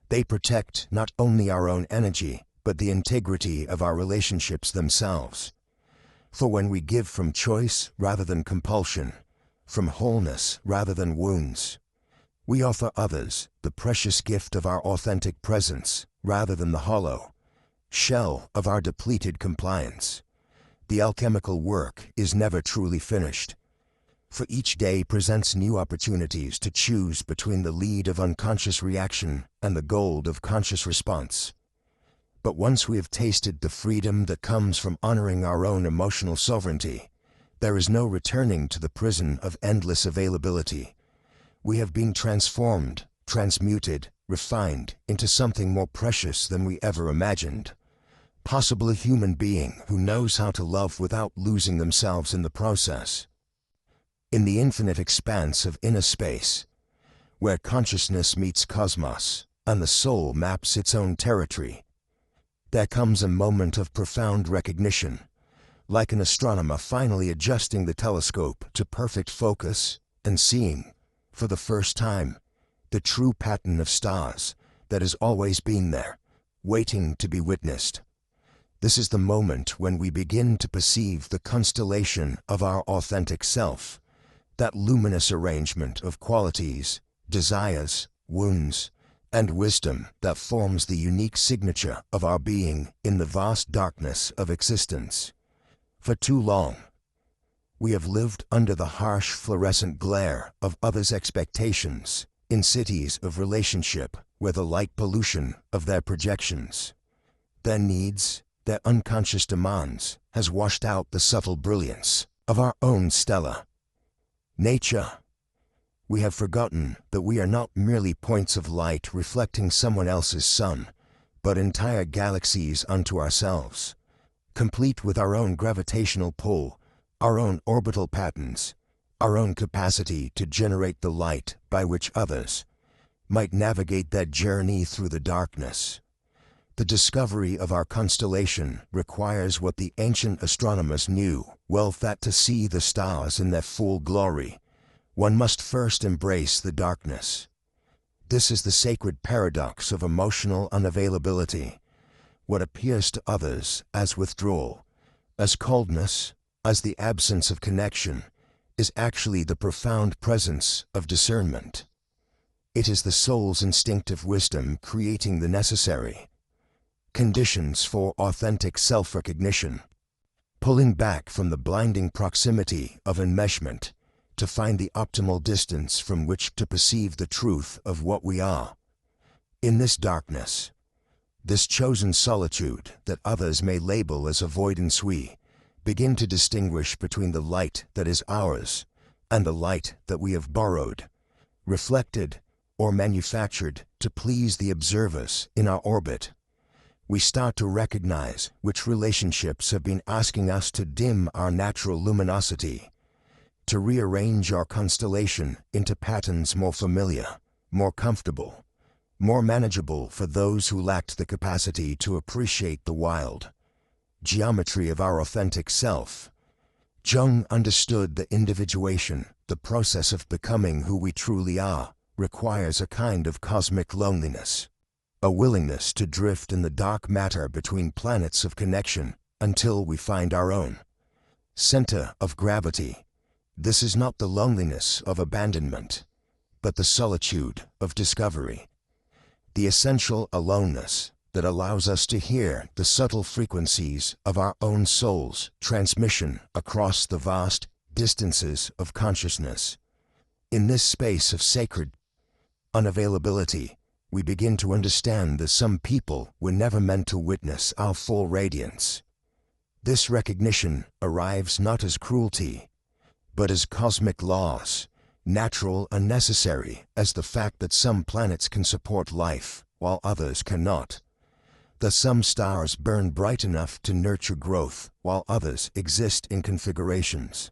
They protect not only our own energy, but the integrity of our relationships themselves. For when we give from choice rather than compulsion, from wholeness rather than wounds, we offer others the precious gift of our authentic presence rather than the hollow shell of our depleted compliance. The alchemical work is never truly finished, for each day presents new opportunities to choose between the lead of unconscious reaction and the gold of conscious response. But once we have tasted the freedom that comes from honoring our own emotional sovereignty, there is no returning to the prison of endless availability. We have been transformed, transmuted, refined into something more precious than we ever imagined. Possibly a human being who knows how to love without losing themselves in the process. In the infinite expanse of inner space, where consciousness meets cosmos and the soul maps its own territory, there comes a moment of profound recognition, like an astronomer finally adjusting the telescope to perfect focus and seeing, for the first time, the true pattern of stars that has always been there, waiting to be witnessed. This is the moment when we begin to perceive the constellation of our authentic self, that luminous arrangement of qualities, desires, wounds, and wisdom that forms the unique signature of our being in the vast darkness of existence. For too long, we have lived under the harsh fluorescent glare of others' expectations, in cities of relationship where the light pollution of their projections, their needs, their unconscious demands has washed out the subtle brilliance of our own stellar nature. We have forgotten that we are not merely points of light reflecting someone else's sun, but entire galaxies unto ourselves, complete with our own gravitational pull, our own orbital patterns, our own capacity to generate the light by which others might navigate that journey through the darkness. The discovery of our constellation requires what the ancient astronomers knew well, that to see the stars in their full glory, one must first embrace the darkness. This is the sacred paradox of emotional unavailability. What appears to others as withdrawal, as coldness, as the absence of connection, is actually the profound presence of discernment. It is the soul's instinctive wisdom creating the necessary conditions for authentic self-recognition, pulling back from the blinding proximity of enmeshment to find the optimal distance from which to perceive the truth of what we are. In this darkness, this chosen solitude that others may label as avoidance, we begin to distinguish between the light that is ours and the light that we have borrowed, reflected, or manufactured to please the observers in our orbit. We start to recognize which relationships have been asking us to dim our natural luminosity, to rearrange our constellation into patterns more familiar, more comfortable, more manageable for those who lacked the capacity to appreciate the wild geometry of our authentic self. Jung understood that individuation, the process of becoming who we truly are, requires a kind of cosmic loneliness, a willingness to drift in the dark matter between planets of connection until we find our own center of gravity. This is not the loneliness of abandonment, but the solitude of discovery, the essential aloneness that allows us to hear the subtle frequencies of our own soul's transmission across the vast distances of consciousness. In this space of sacred unavailability, we begin to understand that some people were never meant to witness our full radiance. This recognition arrives not as cruelty, but as cosmic laws, natural and necessary as the fact that some planets can support life while others cannot. That some stars burn bright enough to nurture growth while others exist in configurations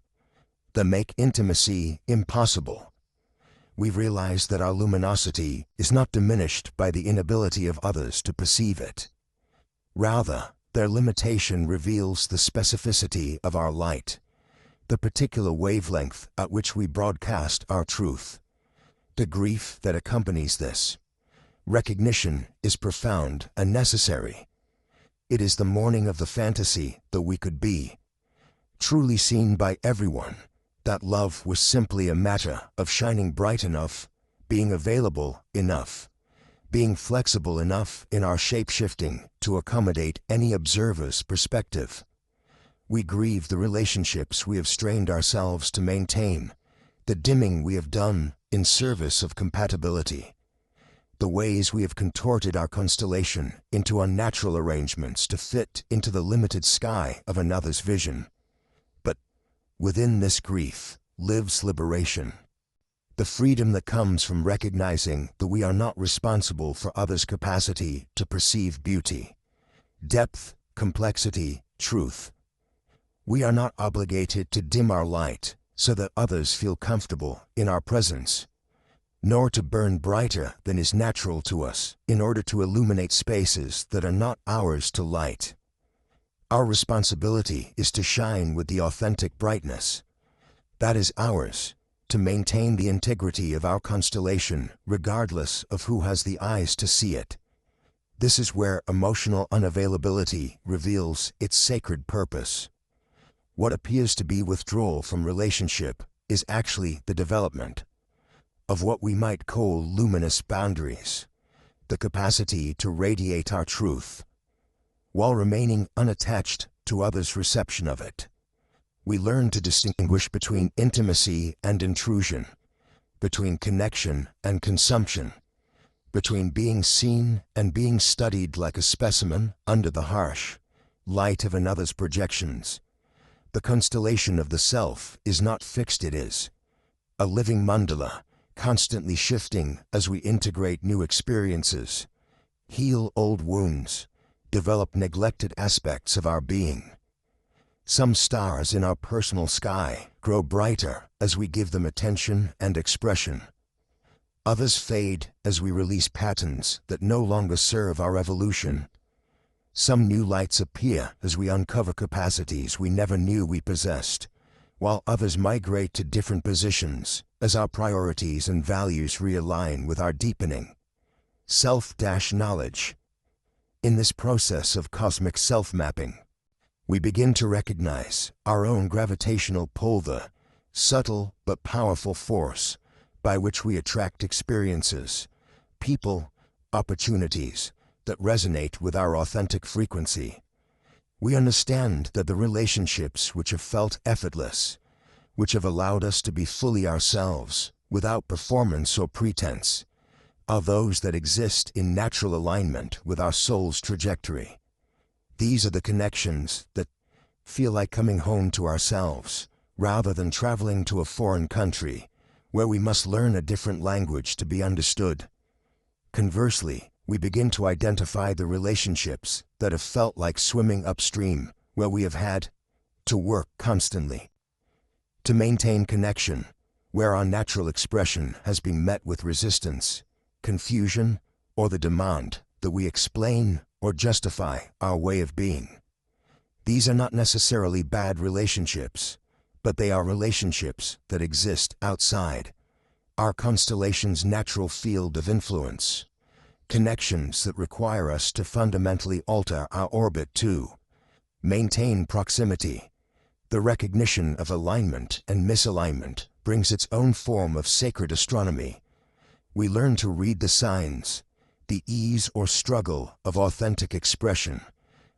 that make intimacy impossible. We realize that our luminosity is not diminished by the inability of others to perceive it. Rather, their limitation reveals the specificity of our light, the particular wavelength at which we broadcast our truth. The grief that accompanies this recognition is profound and necessary. It is the mourning of the fantasy that we could be truly seen by everyone, that love was simply a matter of shining bright enough, being available enough, being flexible enough in our shape-shifting to accommodate any observer's perspective. We grieve the relationships we have strained ourselves to maintain, the dimming we have done in service of compatibility, the ways we have contorted our constellation into unnatural arrangements to fit into the limited sky of another's vision. But within this grief lives liberation, the freedom that comes from recognizing that we are not responsible for others' capacity to perceive beauty, depth, complexity, truth. We are not obligated to dim our light so that others feel comfortable in our presence, nor to burn brighter than is natural to us in order to illuminate spaces that are not ours to light. Our responsibility is to shine with the authentic brightness that is ours, to maintain the integrity of our constellation regardless of who has the eyes to see it. This is where emotional unavailability reveals its sacred purpose. What appears to be withdrawal from relationship is actually the development of what we might call luminous boundaries, the capacity to radiate our truth, while remaining unattached to others' reception of it. We learn to distinguish between intimacy and intrusion, between connection and consumption, between being seen and being studied like a specimen under the harsh light of another's projections. The constellation of the self is not fixed, it is a living mandala, constantly shifting as we integrate new experiences, heal old wounds, develop neglected aspects of our being. Some stars in our personal sky grow brighter as we give them attention and expression. Others fade as we release patterns that no longer serve our evolution. Some new lights appear as we uncover capacities we never knew we possessed, while others migrate to different positions as our priorities and values realign with our deepening self-knowledge. In this process of cosmic self-mapping, we begin to recognize our own gravitational pull, the subtle but powerful force by which we attract experiences, people, opportunities that resonate with our authentic frequency. We understand that the relationships which have felt effortless, which have allowed us to be fully ourselves without performance or pretense, are those that exist in natural alignment with our soul's trajectory. These are the connections that feel like coming home to ourselves, rather than traveling to a foreign country where we must learn a different language to be understood. Conversely, we begin to identify the relationships that have felt like swimming upstream, where we have had to work constantly to maintain connection, where our natural expression has been met with resistance, confusion, or the demand that we explain or justify our way of being. These are not necessarily bad relationships, but they are relationships that exist outside our constellation's natural field of influence, connections that require us to fundamentally alter our orbit to maintain proximity. The recognition of alignment and misalignment brings its own form of sacred astronomy. We learn to read the signs, the ease or struggle of authentic expression,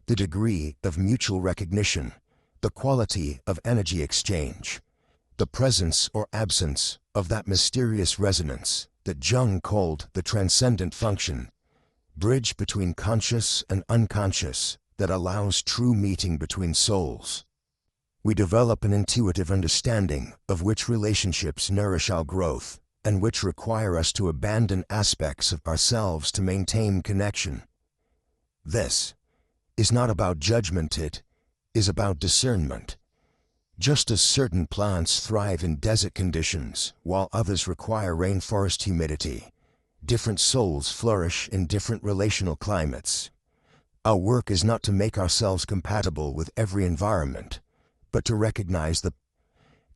the degree of mutual recognition, the quality of energy exchange, the presence or absence of that mysterious resonance that Jung called the transcendent function, bridge between conscious and unconscious that allows true meeting between souls. We develop an intuitive understanding of which relationships nourish our growth and which require us to abandon aspects of ourselves to maintain connection. This is not about judgment, it is about discernment. Just as certain plants thrive in desert conditions while others require rainforest humidity, different souls flourish in different relational climates. Our work is not to make ourselves compatible with every environment, but to recognize the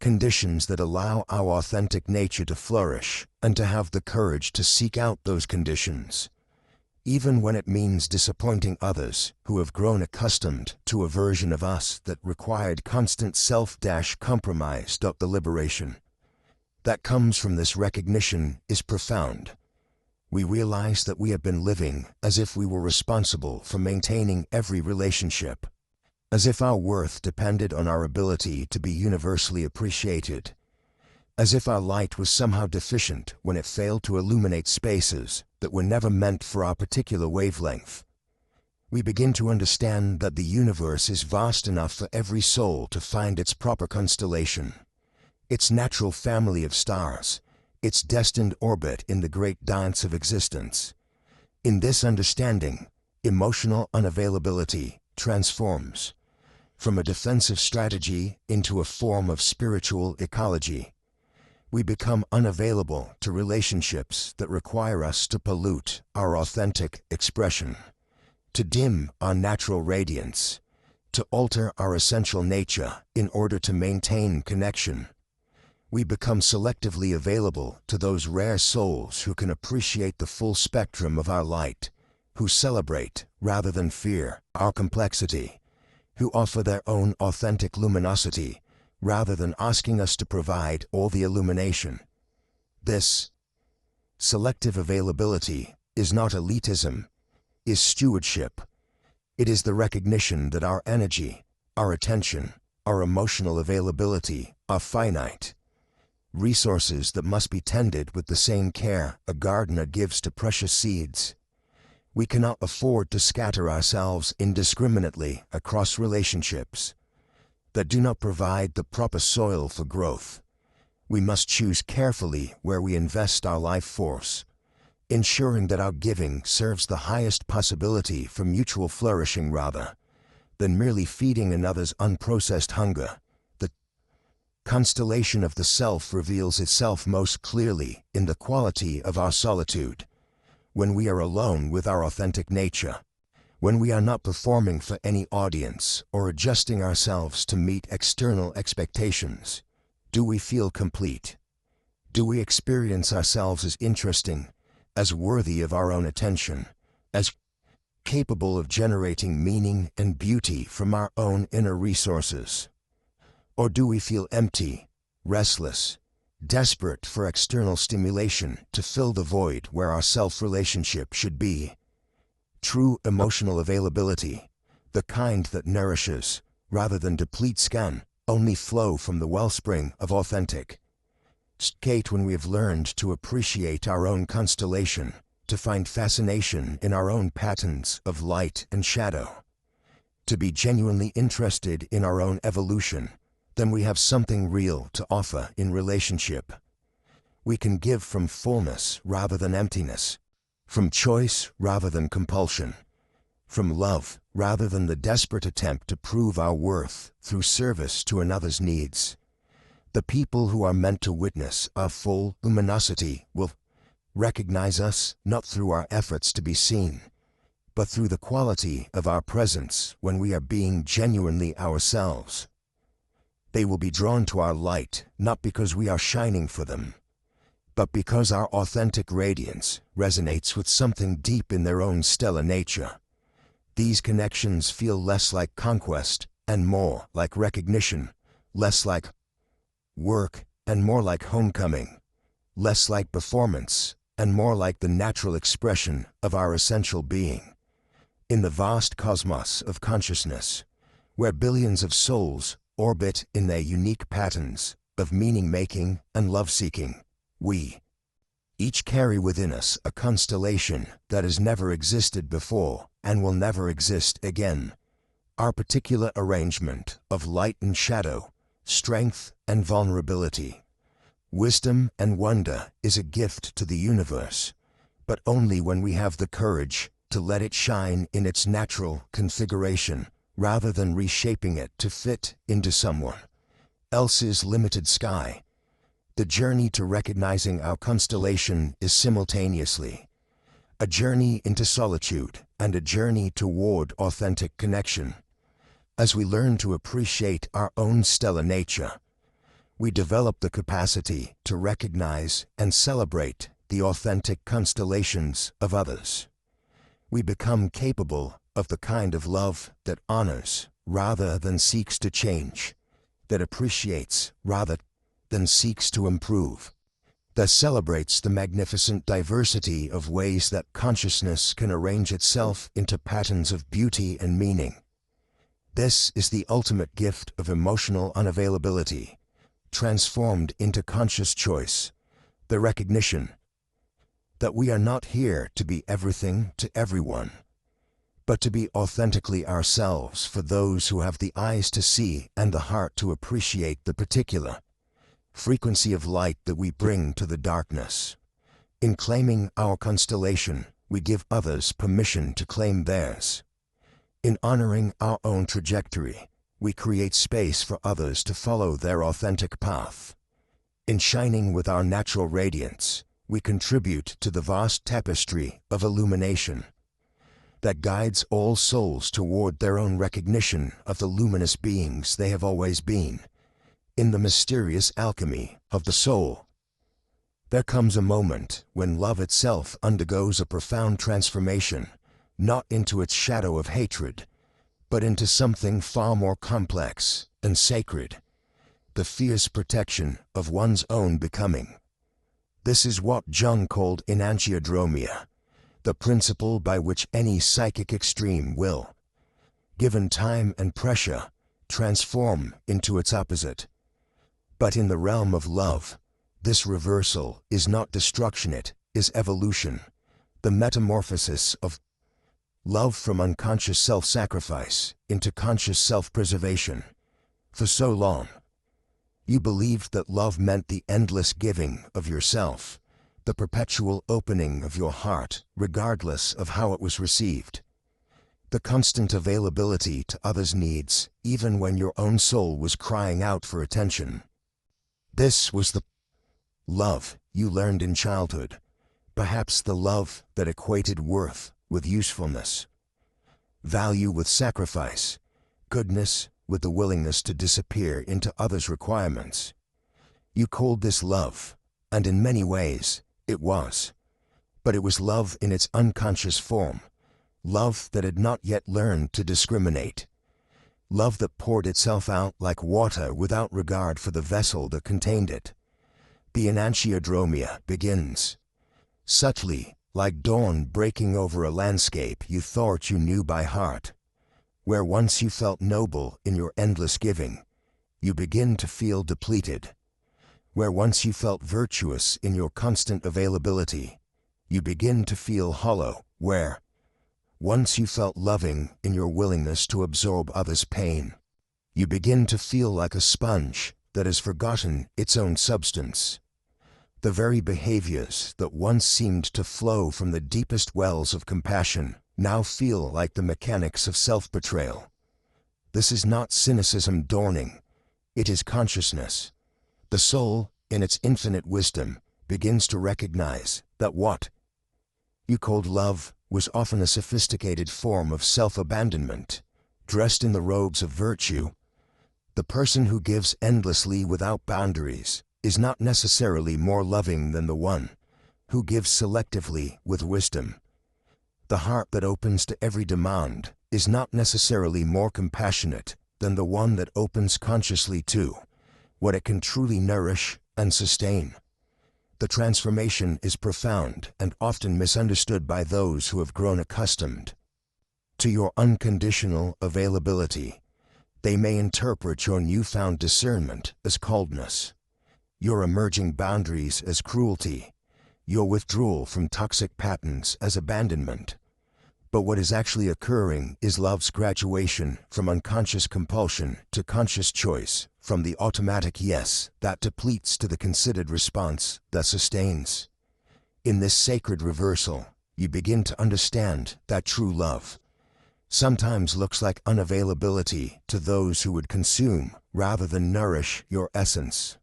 conditions that allow our authentic nature to flourish and to have the courage to seek out those conditions, even when it means disappointing others who have grown accustomed to a version of us that required constant self-compromise. The liberation that comes from this recognition is profound. We realize that we have been living as if we were responsible for maintaining every relationship, as if our worth depended on our ability to be universally appreciated, as if our light was somehow deficient when it failed to illuminate spaces that were never meant for our particular wavelength. We begin to understand that the universe is vast enough for every soul to find its proper constellation, its natural family of stars, its destined orbit in the great dance of existence. In this understanding, emotional unavailability transforms from a defensive strategy into a form of spiritual ecology. We become unavailable to relationships that require us to pollute our authentic expression, to dim our natural radiance, to alter our essential nature in order to maintain connection. We become selectively available to those rare souls who can appreciate the full spectrum of our light, who celebrate, rather than fear, our complexity, who offer their own authentic luminosity rather than asking us to provide all the illumination. This selective availability is not elitism, is stewardship. It is the recognition that our energy, our attention, our emotional availability are finite. Resources that must be tended with the same care a gardener gives to precious seeds. We cannot afford to scatter ourselves indiscriminately across relationships that do not provide the proper soil for growth. We must choose carefully where we invest our life force, ensuring that our giving serves the highest possibility for mutual flourishing rather than merely feeding another's unprocessed hunger. The constellation of the self reveals itself most clearly in the quality of our solitude, when we are alone with our authentic nature, when we are not performing for any audience or adjusting ourselves to meet external expectations. Do we feel complete? Do we experience ourselves as interesting, as worthy of our own attention, as capable of generating meaning and beauty from our own inner resources? Or do we feel empty, restless, desperate for external stimulation to fill the void where our self-relationship should be? True emotional availability, the kind that nourishes rather than depletes, can only flow from the wellspring of authentic state when we have learned to appreciate our own constellation, to find fascination in our own patterns of light and shadow, to be genuinely interested in our own evolution. Then we have something real to offer in relationship. We can give from fullness rather than emptiness, from choice rather than compulsion, from love rather than the desperate attempt to prove our worth through service to another's needs. The people who are meant to witness our full luminosity will recognize us not through our efforts to be seen, but through the quality of our presence when we are being genuinely ourselves. They will be drawn to our light not because we are shining for them, but because our authentic radiance resonates with something deep in their own stellar nature. These connections feel less like conquest and more like recognition, less like work and more like homecoming, less like performance and more like the natural expression of our essential being. In the vast cosmos of consciousness, where billions of souls orbit in their unique patterns of meaning-making and love-seeking, we each carry within us a constellation that has never existed before and will never exist again. Our particular arrangement of light and shadow, strength and vulnerability, wisdom and wonder is a gift to the universe, but only when we have the courage to let it shine in its natural configuration rather than reshaping it to fit into someone else's limited sky. The journey to recognizing our constellation is simultaneously a journey into solitude and a journey toward authentic connection. As we learn to appreciate our own stellar nature, we develop the capacity to recognize and celebrate the authentic constellations of others. We become capable of the kind of love that honors rather than seeks to change, that appreciates rather than seeks to improve, that celebrates the magnificent diversity of ways that consciousness can arrange itself into patterns of beauty and meaning. This is the ultimate gift of emotional unavailability, transformed into conscious choice, the recognition that we are not here to be everything to everyone, but to be authentically ourselves for those who have the eyes to see and the heart to appreciate the particular frequency of light that we bring to the darkness. In claiming our constellation, we give others permission to claim theirs. In honoring our own trajectory, we create space for others to follow their authentic path. In shining with our natural radiance, we contribute to the vast tapestry of illumination that guides all souls toward their own recognition of the luminous beings they have always been. In the mysterious alchemy of the soul, there comes a moment when love itself undergoes a profound transformation, not into its shadow of hatred, but into something far more complex and sacred. the fierce protection of one's own becoming. This is what Jung called enantiodromia, the principle by which any psychic extreme will, given time and pressure, transform into its opposite. But in the realm of love, this reversal is not destruction, it is evolution, the metamorphosis of love from unconscious self-sacrifice into conscious self-preservation. For so long, you believed that love meant the endless giving of yourself, the perpetual opening of your heart, regardless of how it was received, the constant availability to others' needs, even when your own soul was crying out for attention. This was the love you learned in childhood, perhaps the love that equated worth with usefulness, value with sacrifice, goodness with the willingness to disappear into others' requirements. You called this love, and in many ways, it was. But it was love in its unconscious form, love that had not yet learned to discriminate, love that poured itself out like water without regard for the vessel that contained it. The enantiodromia begins subtly, like dawn breaking over a landscape you thought you knew by heart. Where once you felt noble in your endless giving, you begin to feel depleted. Where once you felt virtuous in your constant availability, you begin to feel hollow. Where once you felt loving in your willingness to absorb others' pain, you begin to feel like a sponge that has forgotten its own substance. The very behaviors that once seemed to flow from the deepest wells of compassion now feel like the mechanics of self-betrayal. This is not cynicism dawning, it is consciousness. The soul, in its infinite wisdom, begins to recognize that what you called love was often a sophisticated form of self-abandonment, dressed in the robes of virtue. The person who gives endlessly without boundaries is not necessarily more loving than the one who gives selectively with wisdom. The heart that opens to every demand is not necessarily more compassionate than the one that opens consciously to what it can truly nourish and sustain. The transformation is profound and often misunderstood by those who have grown accustomed to your unconditional availability. They may interpret your newfound discernment as coldness, your emerging boundaries as cruelty, your withdrawal from toxic patterns as abandonment. But what is actually occurring is love's graduation from unconscious compulsion to conscious choice, from the automatic yes that depletes to the considered response that sustains. In this sacred reversal, you begin to understand that true love sometimes looks like unavailability to those who would consume rather than nourish your essence.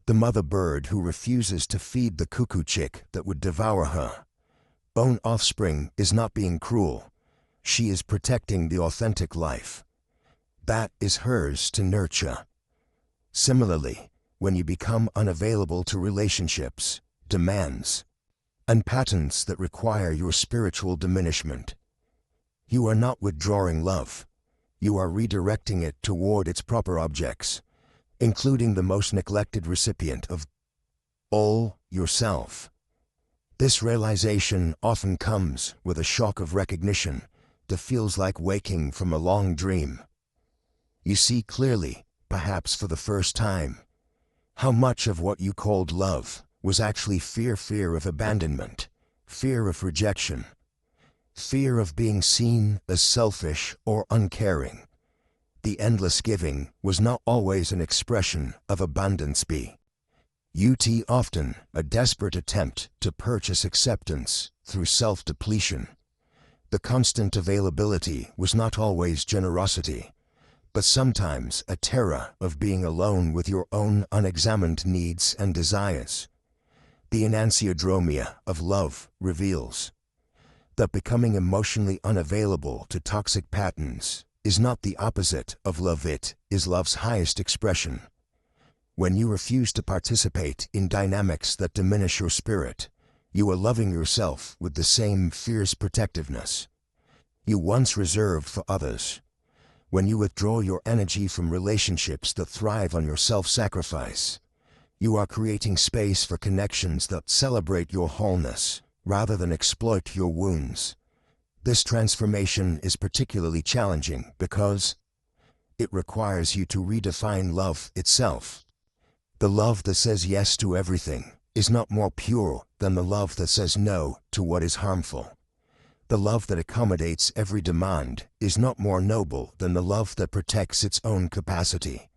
The mother bird who refuses to feed the cuckoo chick that would devour her own offspring is not being cruel. She is protecting the authentic life that is hers to nurture. Similarly, when you become unavailable to relationships, demands, and patterns that require your spiritual diminishment, you are not withdrawing love. You are redirecting it toward its proper objects, including the most neglected recipient of all, yourself. This realization often comes with a shock of recognition that feels like waking from a long dream. You see clearly, perhaps for the first time, how much of what you called love was actually fear of abandonment, fear of rejection, fear of being seen as selfish or uncaring. The endless giving was not always an expression of abundance. Often a desperate attempt to purchase acceptance through self-depletion. The constant availability was not always generosity, but sometimes a terror of being alone with your own unexamined needs and desires. The enantiodromia of love reveals that becoming emotionally unavailable to toxic patterns is not the opposite of love, it is love's highest expression. When you refuse to participate in dynamics that diminish your spirit, you are loving yourself with the same fierce protectiveness you once reserved for others. When you withdraw your energy from relationships that thrive on your self-sacrifice, you are creating space for connections that celebrate your wholeness, rather than exploit your wounds. This transformation is particularly challenging because it requires you to redefine love itself. The love that says yes to everything is not more pure than the love that says no to what is harmful. The love that accommodates every demand is not more noble than the love that protects its own capacity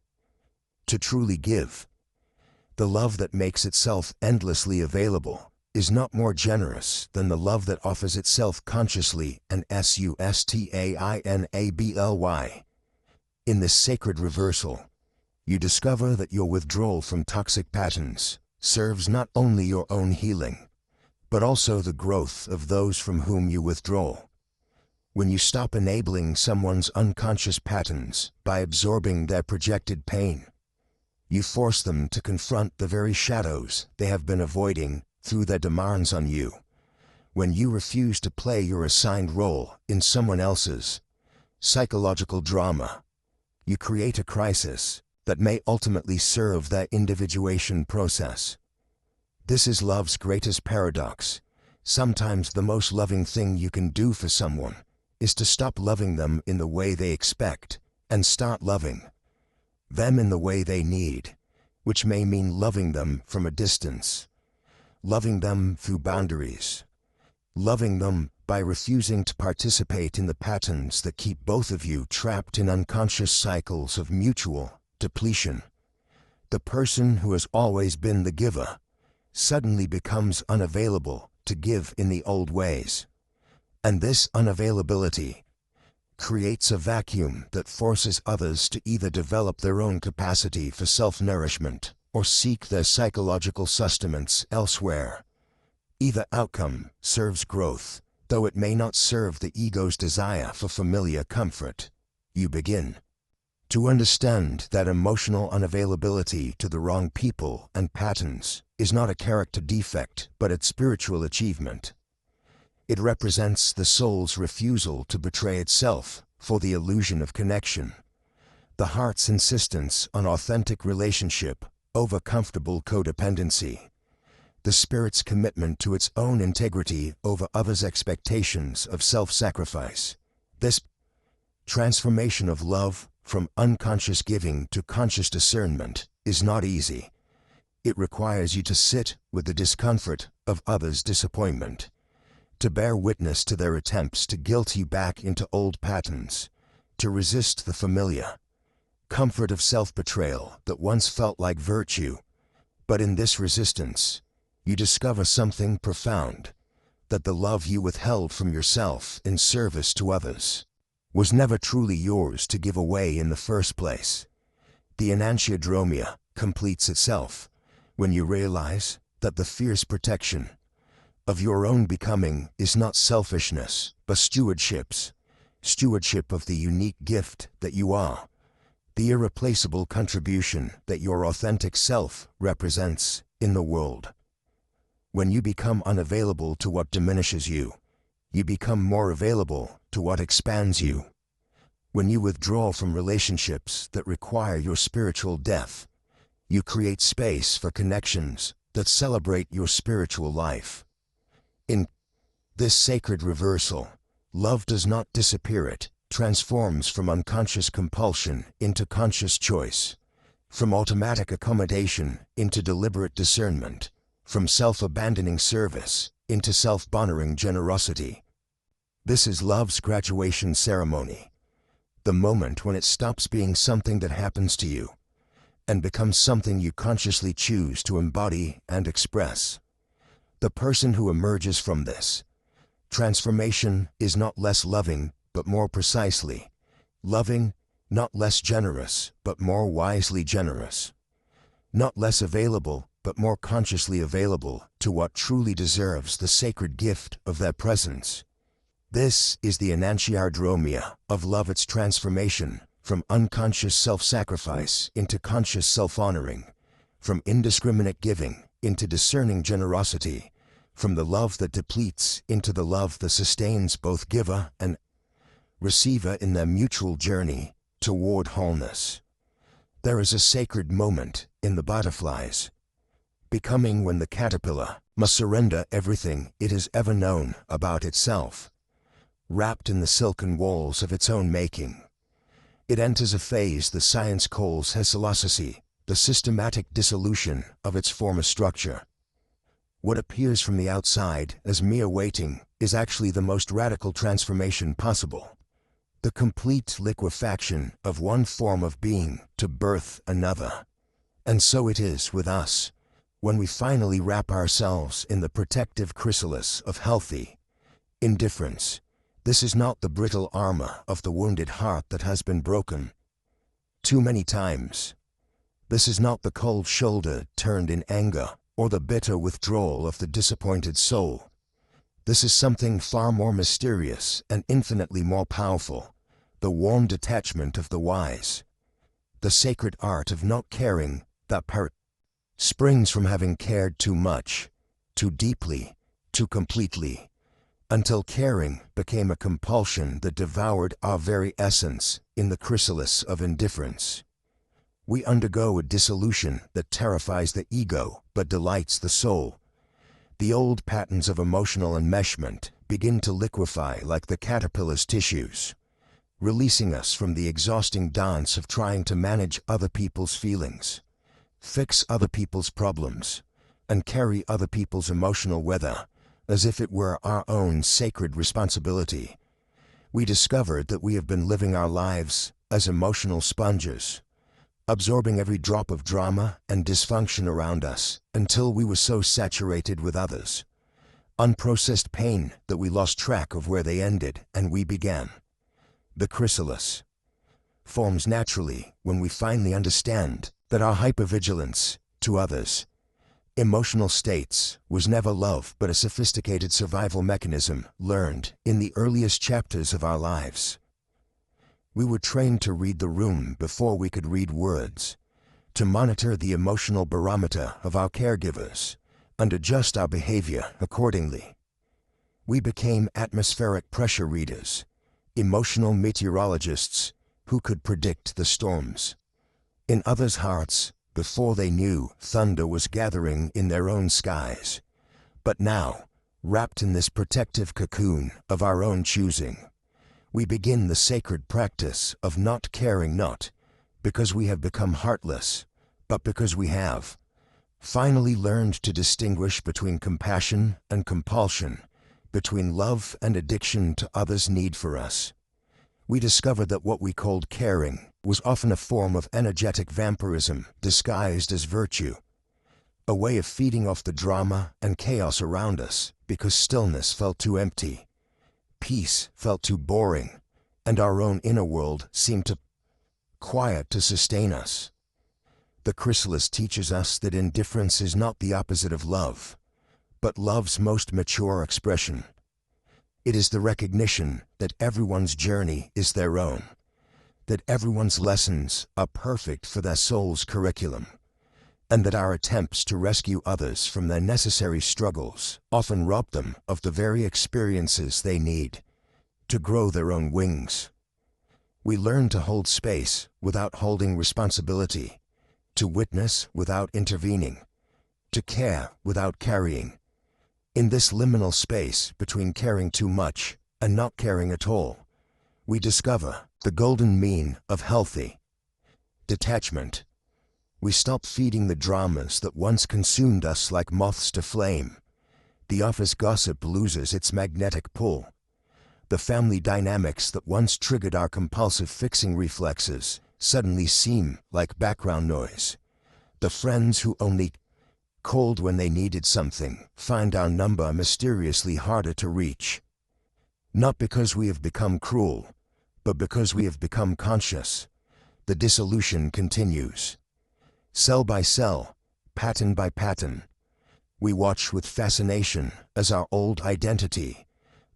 to truly give. The love that makes itself endlessly available is not more generous than the love that offers itself consciously and sustainably. In this sacred reversal, you discover that your withdrawal from toxic patterns serves not only your own healing, but also the growth of those from whom you withdraw. When you stop enabling someone's unconscious patterns by absorbing their projected pain, you force them to confront the very shadows they have been avoiding through their demands on you. When you refuse to play your assigned role in someone else's psychological drama, you create a crisis that may ultimately serve their individuation process. This is love's greatest paradox. Sometimes the most loving thing you can do for someone is to stop loving them in the way they expect and start loving them in the way they need, which may mean loving them from a distance, loving them through boundaries, loving them by refusing to participate in the patterns that keep both of you trapped in unconscious cycles of mutual depletion. The person who has always been the giver suddenly becomes unavailable to give in the old ways. And this unavailability creates a vacuum that forces others to either develop their own capacity for self-nourishment or seek their psychological sustenance elsewhere. Either outcome serves growth, though it may not serve the ego's desire for familiar comfort. You begin to understand that emotional unavailability to the wrong people and patterns is not a character defect but a spiritual achievement. It represents the soul's refusal to betray itself for the illusion of connection, the heart's insistence on authentic relationship over comfortable codependency, the spirit's commitment to its own integrity over others' expectations of self-sacrifice. This transformation of love from unconscious giving to conscious discernment is not easy. It requires you to sit with the discomfort of others' disappointment, to bear witness to their attempts to guilt you back into old patterns, to resist the familiar comfort of self-betrayal that once felt like virtue. But in this resistance, you discover something profound, that the love you withheld from yourself in service to others was never truly yours to give away in the first place. The enantiodromia completes itself when you realize that the fierce protection of your own becoming is not selfishness, but stewardship of the unique gift that you are, the irreplaceable contribution that your authentic self represents in the world. When you become unavailable to what diminishes you, you become more available to what expands you. When you withdraw from relationships that require your spiritual depth, you create space for connections that celebrate your spiritual life. In this sacred reversal, love does not disappear, it transforms from unconscious compulsion into conscious choice, from automatic accommodation into deliberate discernment, from self-abandoning service into self-honoring generosity. This is love's graduation ceremony, the moment when it stops being something that happens to you and becomes something you consciously choose to embody and express. The person who emerges from this transformation is not less loving, but more precisely loving, not less generous, but more wisely generous, not less available, but more consciously available to what truly deserves the sacred gift of their presence. This is the enantiodromia of love, its transformation from unconscious self-sacrifice into conscious self-honoring, from indiscriminate giving into discerning generosity, from the love that depletes into the love that sustains both giver and receiver in their mutual journey toward wholeness. There is a sacred moment in the butterflies becoming when the caterpillar must surrender everything it has ever known about itself, wrapped in the silken walls of its own making. It enters a phase the science calls hesalocracy, the systematic dissolution of its former structure. What appears from the outside as mere waiting is actually the most radical transformation possible. The complete liquefaction of one form of being to birth another. And so it is with us, when we finally wrap ourselves in the protective chrysalis of healthy indifference. This is not the brittle armor of the wounded heart that has been broken too many times. This is not the cold shoulder turned in anger, or the bitter withdrawal of the disappointed soul. This is something far more mysterious and infinitely more powerful, the warm detachment of the wise. The sacred art of not caring, that springs from having cared too much, too deeply, too completely, until caring became a compulsion that devoured our very essence in the chrysalis of indifference. We undergo a dissolution that terrifies the ego but delights the soul. The old patterns of emotional enmeshment begin to liquefy like the caterpillar's tissues, releasing us from the exhausting dance of trying to manage other people's feelings, fix other people's problems, and carry other people's emotional weather as if it were our own sacred responsibility. We discovered that we have been living our lives as emotional sponges, absorbing every drop of drama and dysfunction around us until we were so saturated with others' unprocessed pain that we lost track of where they ended and we began. The chrysalis forms naturally when we finally understand that our hypervigilance to others' emotional states was never love but a sophisticated survival mechanism learned in the earliest chapters of our lives. We were trained to read the room before we could read words, to monitor the emotional barometer of our caregivers, and adjust our behavior accordingly. We became atmospheric pressure readers, emotional meteorologists who could predict the storms in others' hearts before they knew thunder was gathering in their own skies. But now, wrapped in this protective cocoon of our own choosing, we begin the sacred practice of not caring, not because we have become heartless, but because we have finally learned to distinguish between compassion and compulsion, between love and addiction to others' need for us. We discovered that what we called caring was often a form of energetic vampirism disguised as virtue, a way of feeding off the drama and chaos around us because stillness felt too empty. Peace felt too boring, and our own inner world seemed too quiet to sustain us. The chrysalis teaches us that indifference is not the opposite of love, but love's most mature expression. It is the recognition that everyone's journey is their own, that everyone's lessons are perfect for their soul's curriculum, and that our attempts to rescue others from their necessary struggles often rob them of the very experiences they need to grow their own wings. We learn to hold space without holding responsibility, to witness without intervening, to care without carrying. In this liminal space between caring too much and not caring at all, we discover the golden mean of healthy detachment. We stop feeding the dramas that once consumed us like moths to flame. The office gossip loses its magnetic pull. The family dynamics that once triggered our compulsive fixing reflexes suddenly seem like background noise. The friends who only called when they needed something find our number mysteriously harder to reach. Not because we have become cruel, but because we have become conscious. The dissolution continues. Cell by cell, pattern by pattern. We watch with fascination as our old identity,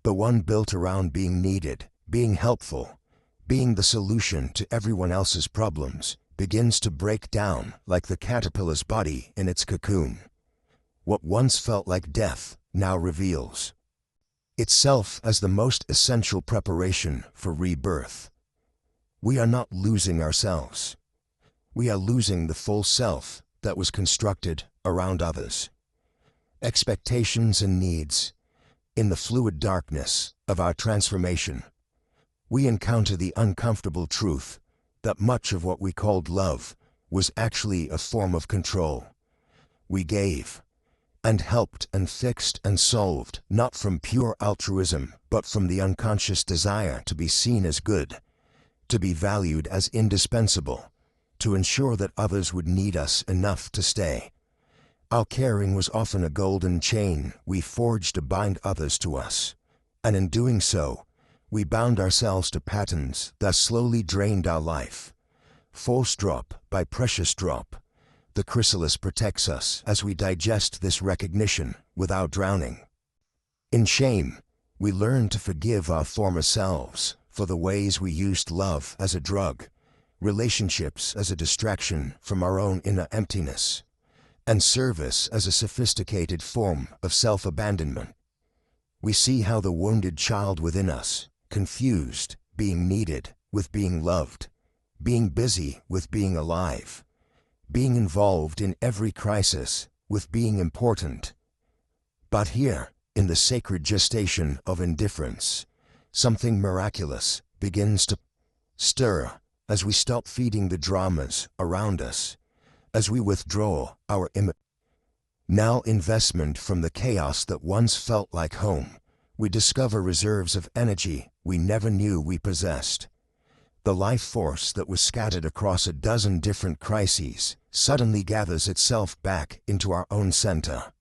the one built around being needed, being helpful, being the solution to everyone else's problems, begins to break down like the caterpillar's body in its cocoon. What once felt like death now reveals itself as the most essential preparation for rebirth. We are not losing ourselves. We are losing the full self that was constructed around others. Expectations and needs. In the fluid darkness of our transformation, we encounter the uncomfortable truth that much of what we called love was actually a form of control. We gave and helped and fixed and solved, not from pure altruism, but from the unconscious desire to be seen as good, to be valued as indispensable, to ensure that others would need us enough to stay. Our caring was often a golden chain we forged to bind others to us, and in doing so, we bound ourselves to patterns that slowly drained our life. Force drop by precious drop, the chrysalis protects us as we digest this recognition without drowning. In shame, we learn to forgive our former selves for the ways we used love as a drug, relationships as a distraction from our own inner emptiness, and service as a sophisticated form of self-abandonment. We see how the wounded child within us, confused being needed with being loved, being busy with being alive, being involved in every crisis with being important. But here, in the sacred gestation of indifference, something miraculous begins to stir as we stop feeding the dramas around us, as we withdraw our now investment from the chaos that once felt like home. We discover reserves of energy we never knew we possessed. The life force that was scattered across a dozen different crises suddenly gathers itself back into our own center.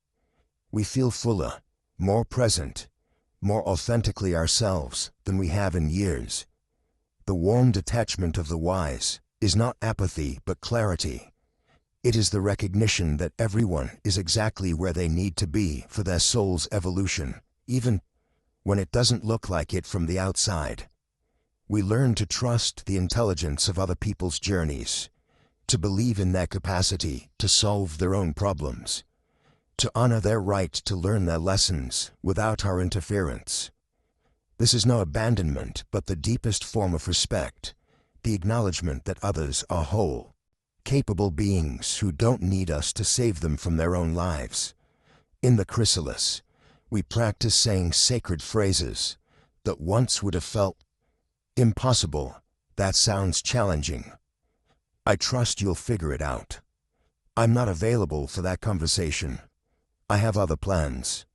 We feel fuller, more present, more authentically ourselves than we have in years. The warm detachment of the wise is not apathy but clarity. It is the recognition that everyone is exactly where they need to be for their soul's evolution, even when it doesn't look like it from the outside. We learn to trust the intelligence of other people's journeys, to believe in their capacity to solve their own problems, to honor their right to learn their lessons without our interference. This is no abandonment, but the deepest form of respect, the acknowledgement that others are whole, capable beings who don't need us to save them from their own lives. In the chrysalis, we practice saying sacred phrases that once would have felt impossible. That sounds challenging. I trust you'll figure it out. I'm not available for that conversation. I have other plans.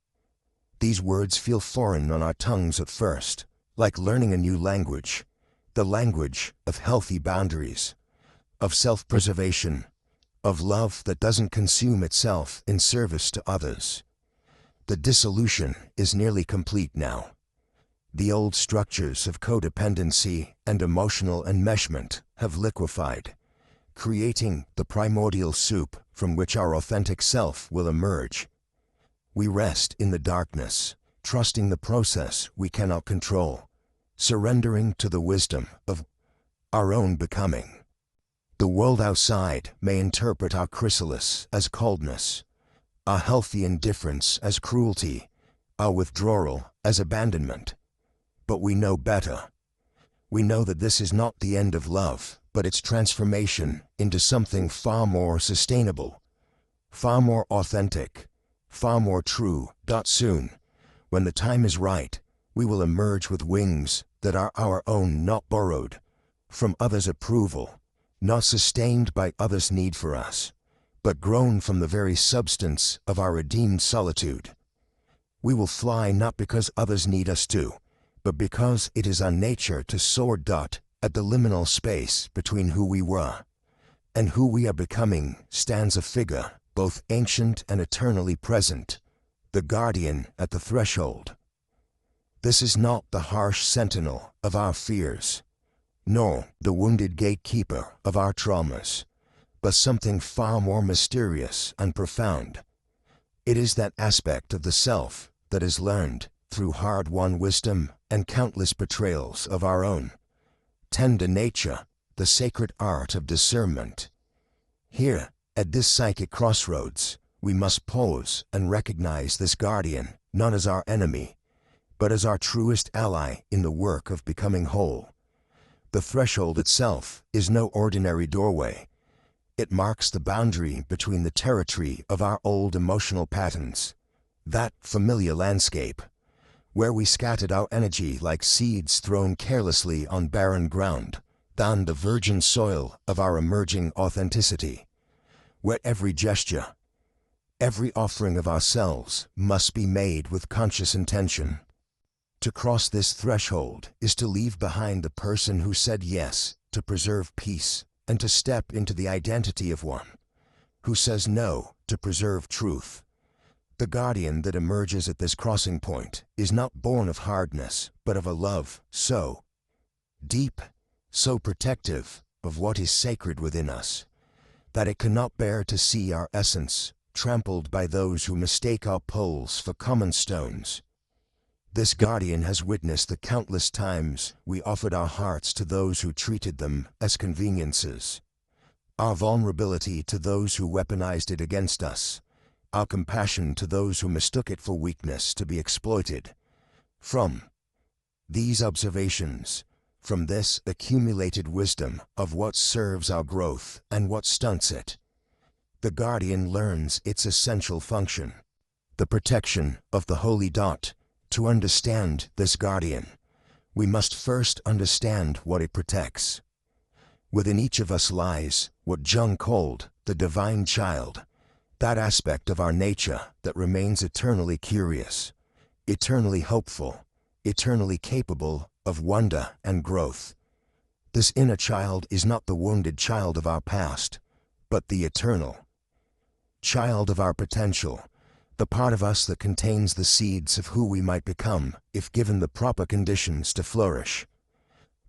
These words feel foreign on our tongues at first, like learning a new language, the language of healthy boundaries, of self-preservation, of love that doesn't consume itself in service to others. The dissolution is nearly complete now. The old structures of codependency and emotional enmeshment have liquefied, creating the primordial soup from which our authentic self will emerge. We rest in the darkness, trusting the process we cannot control, surrendering to the wisdom of our own becoming. The world outside may interpret our chrysalis as coldness, our healthy indifference as cruelty, our withdrawal as abandonment. But we know better. We know that this is not the end of love, but its transformation into something far more sustainable, far more authentic, far more true. Soon, when the time is right, we will emerge with wings that are our own, not borrowed from others' approval, not sustained by others' need for us, but grown from the very substance of our redeemed solitude. We will fly not because others need us to, but because it is our nature to soar. At the liminal space between who we were and who we are becoming stands a figure, both ancient and eternally present, the guardian at the threshold. This is not the harsh sentinel of our fears, nor the wounded gatekeeper of our traumas, but something far more mysterious and profound. It is that aspect of the self that is learned through hard-won wisdom and countless betrayals of our own. Tender nature, the sacred art of discernment. Here, at this psychic crossroads, we must pause and recognize this guardian, not as our enemy, but as our truest ally in the work of becoming whole. The threshold itself is no ordinary doorway. It marks the boundary between the territory of our old emotional patterns, that familiar landscape, where we scattered our energy like seeds thrown carelessly on barren ground, than the virgin soil of our emerging authenticity, where every gesture, every offering of ourselves must be made with conscious intention. To cross this threshold is to leave behind the person who said yes to preserve peace, and to step into the identity of one who says no to preserve truth. The guardian that emerges at this crossing point is not born of hardness, but of a love so deep, so protective of what is sacred within us, that it cannot bear to see our essence trampled by those who mistake our poles for common stones. This guardian has witnessed the countless times we offered our hearts to those who treated them as conveniences, our vulnerability to those who weaponized it against us, our compassion to those who mistook it for weakness to be exploited. From these observations, from this accumulated wisdom of what serves our growth and what stunts it, the guardian learns its essential function, the protection of the holy dot. To understand this guardian, we must first understand what it protects. Within each of us lies what Jung called the divine child, that aspect of our nature that remains eternally curious, eternally hopeful, eternally capable of wonder and growth. This inner child is not the wounded child of our past, but the eternal child of our potential, the part of us that contains the seeds of who we might become if given the proper conditions to flourish.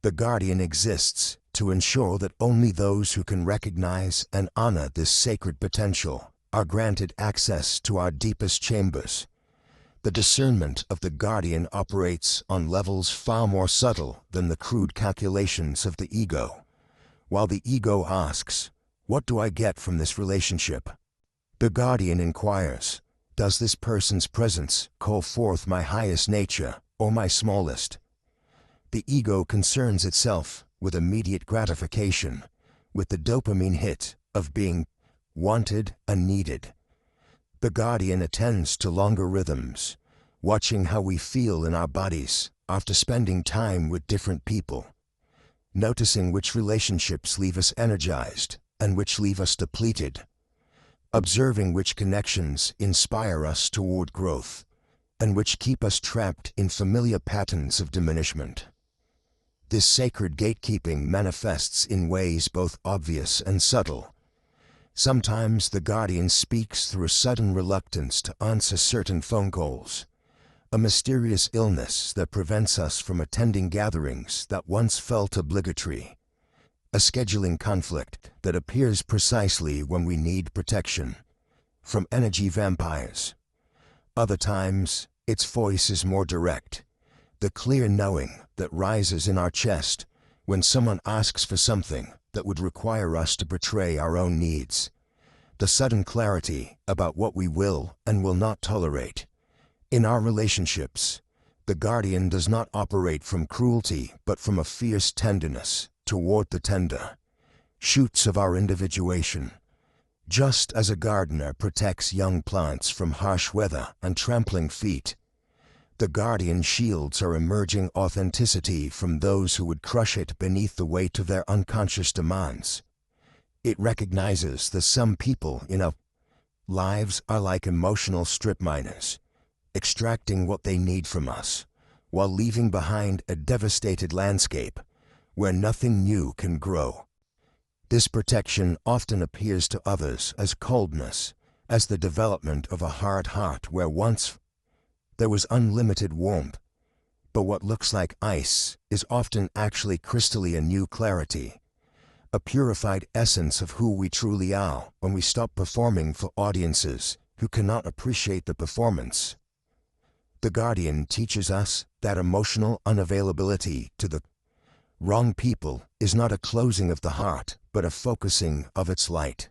The guardian exists to ensure that only those who can recognize and honor this sacred potential are granted access to our deepest chambers. The discernment of the guardian operates on levels far more subtle than the crude calculations of the ego. While the ego asks, "What do I get from this relationship?" the guardian inquires, "Does this person's presence call forth my highest nature or my smallest?" The ego concerns itself with immediate gratification, with the dopamine hit of being wanted and needed. The guardian attends to longer rhythms, watching how we feel in our bodies after spending time with different people, noticing which relationships leave us energized and which leave us depleted, observing which connections inspire us toward growth and which keep us trapped in familiar patterns of diminishment. This sacred gatekeeping manifests in ways both obvious and subtle. Sometimes the guardian speaks through a sudden reluctance to answer certain phone calls, a mysterious illness that prevents us from attending gatherings that once felt obligatory, a scheduling conflict that appears precisely when we need protection from energy vampires. Other times, its voice is more direct, the clear knowing that rises in our chest when someone asks for something that would require us to betray our own needs, the sudden clarity about what we will and will not tolerate. In our relationships, the guardian does not operate from cruelty but from a fierce tenderness toward the tender shoots of our individuation. Just as a gardener protects young plants from harsh weather and trampling feet, the guardian shields our emerging authenticity from those who would crush it beneath the weight of their unconscious demands. It recognizes that some people in our lives are like emotional strip miners, extracting what they need from us, while leaving behind a devastated landscape where nothing new can grow. This protection often appears to others as coldness, as the development of a hard heart where once there was unlimited warmth, but what looks like ice is often actually crystalline new clarity, a purified essence of who we truly are when we stop performing for audiences who cannot appreciate the performance. The guardian teaches us that emotional unavailability to the wrong people is not a closing of the heart, but a focusing of its light,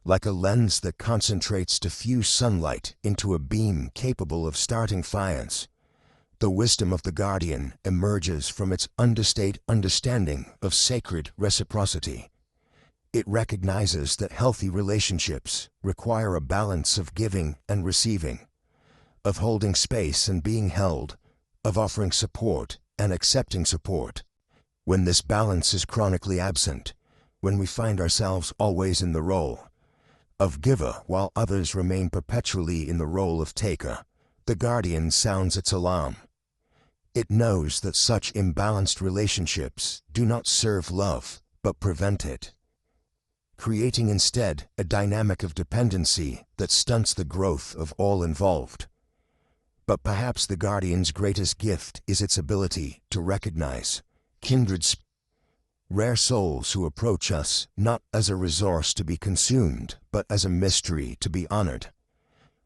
like a lens that concentrates diffuse sunlight into a beam capable of starting fires. The wisdom of the guardian emerges from its understated understanding of sacred reciprocity. It recognizes that healthy relationships require a balance of giving and receiving, of holding space and being held, of offering support and accepting support. When this balance is chronically absent, when we find ourselves always in the role of giver while others remain perpetually in the role of taker, the guardian sounds its alarm. It knows that such imbalanced relationships do not serve love, but prevent it, creating instead a dynamic of dependency that stunts the growth of all involved. But perhaps the guardian's greatest gift is its ability to recognize kindred rare souls who approach us not as a resource to be consumed, but as a mystery to be honored.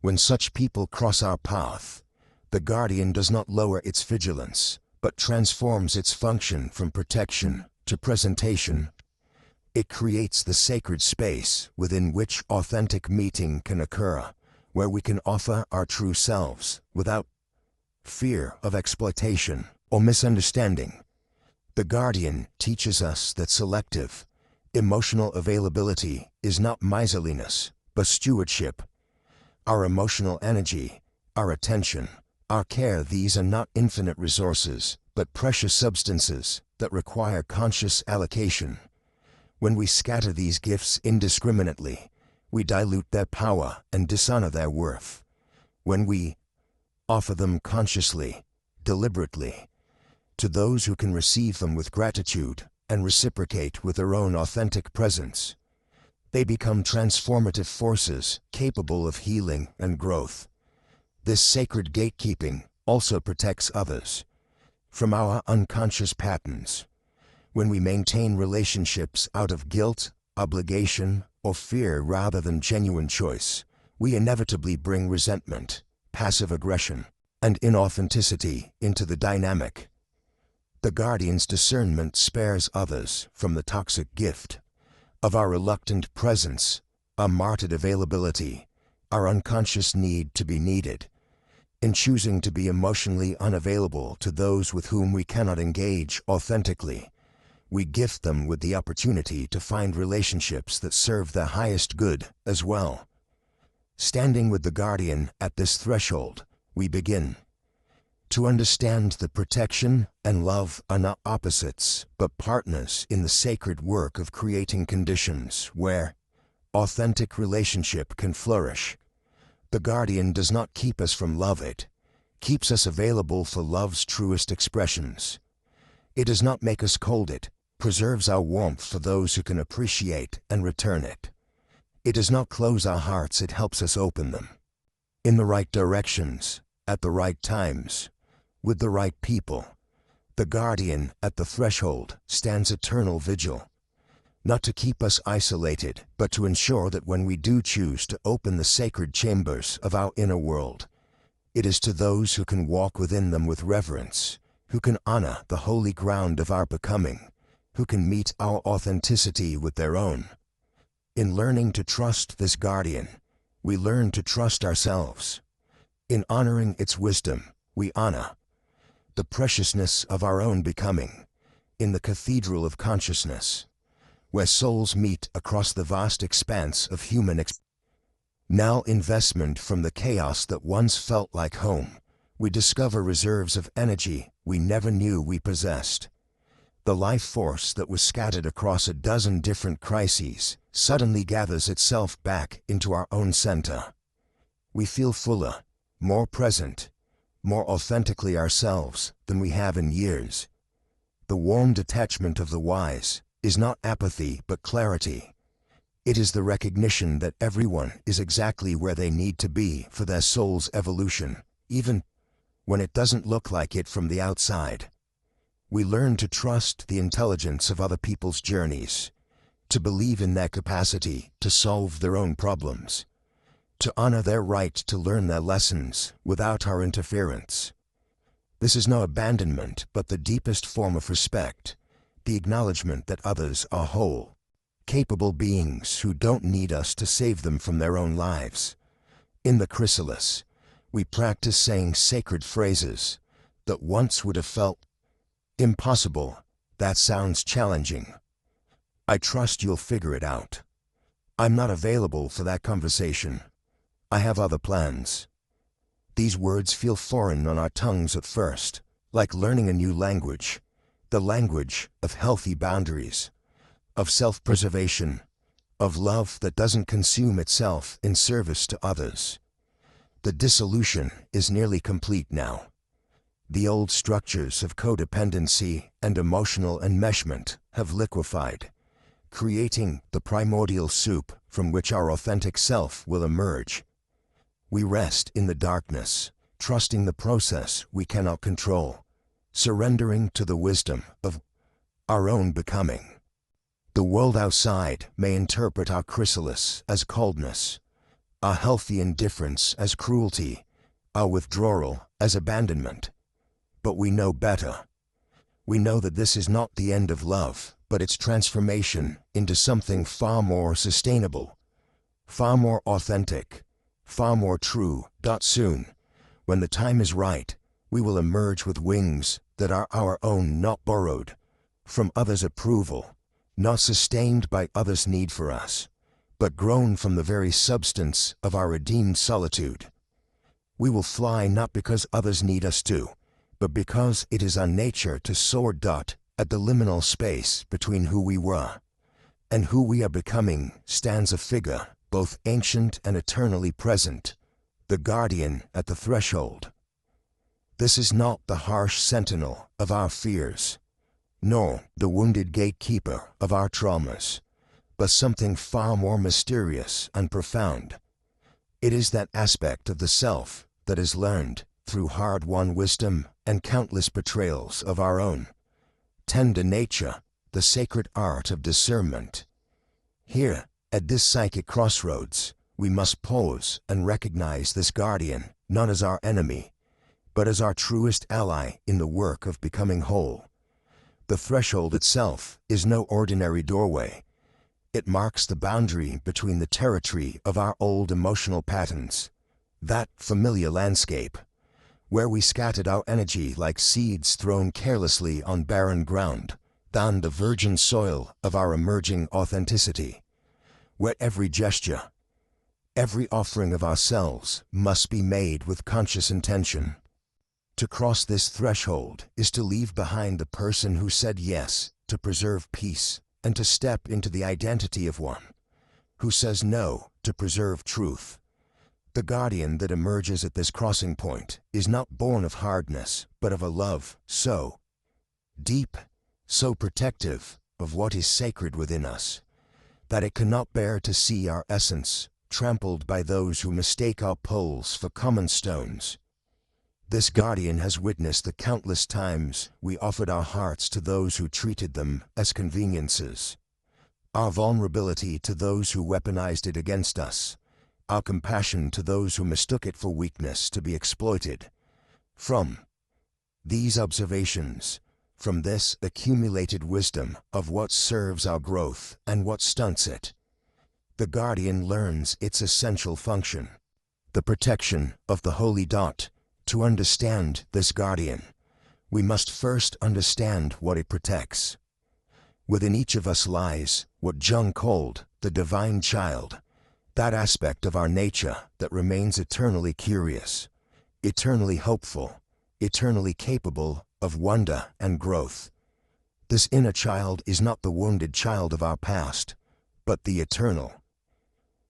When such people cross our path, the guardian does not lower its vigilance, but transforms its function from protection to presentation. It creates the sacred space within which authentic meeting can occur, where we can offer our true selves without fear of exploitation or misunderstanding. The guardian teaches us that selective, emotional availability is not miserliness, but stewardship. Our emotional energy, our attention, our care, these are not infinite resources, but precious substances that require conscious allocation. When we scatter these gifts indiscriminately, we dilute their power and dishonor their worth. When we offer them consciously, deliberately, to those who can receive them with gratitude and reciprocate with their own authentic presence, they become transformative forces capable of healing and growth. This sacred gatekeeping also protects others from our unconscious patterns. When we maintain relationships out of guilt, obligation, or fear rather than genuine choice, we inevitably bring resentment, passive aggression, and inauthenticity into the dynamic. The guardian's discernment spares others from the toxic gift of our reluctant presence, our martyred availability, our unconscious need to be needed. In choosing to be emotionally unavailable to those with whom we cannot engage authentically, we gift them with the opportunity to find relationships that serve their highest good as well. Standing with the guardian at this threshold, we begin to understand that protection and love are not opposites, but partners in the sacred work of creating conditions where authentic relationship can flourish. The guardian does not keep us from love, it keeps us available for love's truest expressions. It does not make us cold, it preserves our warmth for those who can appreciate and return it. It does not close our hearts, it helps us open them. In the right directions, at the right times, with the right people, the guardian at the threshold stands eternal vigil, not to keep us isolated, but to ensure that when we do choose to open the sacred chambers of our inner world, it is to those who can walk within them with reverence, who can honor the holy ground of our becoming, who can meet our authenticity with their own. In learning to trust this guardian, we learn to trust ourselves. In honoring its wisdom, we honor the preciousness of our own becoming. In the cathedral of consciousness, where souls meet across the vast expanse of human now investment from the chaos that once felt like home, we discover reserves of energy we never knew we possessed. The life force that was scattered across a dozen different crises suddenly gathers itself back into our own center. We feel fuller, more present, more authentically ourselves than we have in years. The warm detachment of the wise is not apathy but clarity. It is the recognition that everyone is exactly where they need to be for their soul's evolution, even when it doesn't look like it from the outside. We learn to trust the intelligence of other people's journeys, to believe in their capacity to solve their own problems, to honor their right to learn their lessons without our interference. This is no abandonment, but the deepest form of respect, the acknowledgement that others are whole, capable beings who don't need us to save them from their own lives. In the chrysalis, we practice saying sacred phrases, that once would have felt impossible. That sounds challenging. I trust you'll figure it out. I'm not available for that conversation. I have other plans. These words feel foreign on our tongues at first, like learning a new language, the language of healthy boundaries, of self-preservation, of love that doesn't consume itself in service to others. The dissolution is nearly complete now. The old structures of codependency and emotional enmeshment have liquefied, creating the primordial soup from which our authentic self will emerge. We rest in the darkness, trusting the process we cannot control, surrendering to the wisdom of our own becoming. The world outside may interpret our chrysalis as coldness, our healthy indifference as cruelty, our withdrawal as abandonment. But we know better. We know that this is not the end of love, but its transformation into something far more sustainable, far more authentic, far more true. Soon, when the time is right, we will emerge with wings that are our own, not borrowed from others' approval, not sustained by others' need for us, but grown from the very substance of our redeemed solitude. We will fly not because others need us to, but because it is our nature to soar. At the liminal space between who we were and who we are becoming stands a figure, both ancient and eternally present, the guardian at the threshold. This is not the harsh sentinel of our fears, nor the wounded gatekeeper of our traumas, but something far more mysterious and profound. It is that aspect of the self that is learned through hard-won wisdom and countless betrayals of our own tender nature, the sacred art of discernment. Here, at this psychic crossroads, we must pause and recognize this guardian not as our enemy, but as our truest ally in the work of becoming whole. The threshold itself is no ordinary doorway. It marks the boundary between the territory of our old emotional patterns, that familiar landscape, where we scattered our energy like seeds thrown carelessly on barren ground, than the virgin soil of our emerging authenticity, where every gesture, every offering of ourselves must be made with conscious intention. To cross this threshold is to leave behind the person who said yes to preserve peace, and to step into the identity of one who says no to preserve truth. The guardian that emerges at this crossing point is not born of hardness, but of a love so deep, so protective of what is sacred within us, that it cannot bear to see our essence trampled by those who mistake our poles for common stones. This guardian has witnessed the countless times we offered our hearts to those who treated them as conveniences, our vulnerability to those who weaponized it against us, our compassion to those who mistook it for weakness to be exploited. From these observations, from this accumulated wisdom of what serves our growth and what stunts it, the guardian learns its essential function, the protection of the holy dot. To understand this guardian, we must first understand what it protects. Within each of us lies what Jung called the divine child, that aspect of our nature that remains eternally curious, eternally hopeful, eternally capable of wonder and growth. This inner child is not the wounded child of our past, but the eternal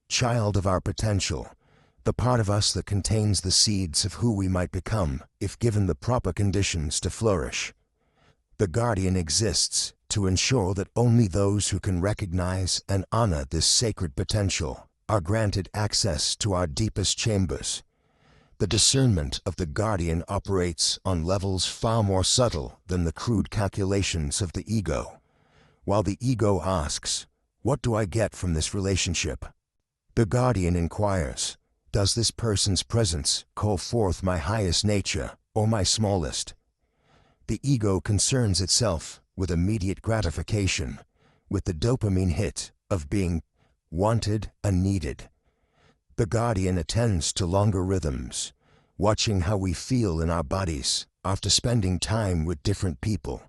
child of our potential, the part of us that contains the seeds of who we might become if given the proper conditions to flourish. The guardian exists to ensure that only those who can recognize and honor this sacred potential are granted access to our deepest chambers. The discernment of the guardian operates on levels far more subtle than the crude calculations of the ego. While the ego asks, "What do I get from this relationship?" the guardian inquires, "Does this person's presence call forth my highest nature or my smallest?" The ego concerns itself with immediate gratification, with the dopamine hit of being wanted and needed. The guardian attends to longer rhythms, watching how we feel in our bodies after spending time with different people,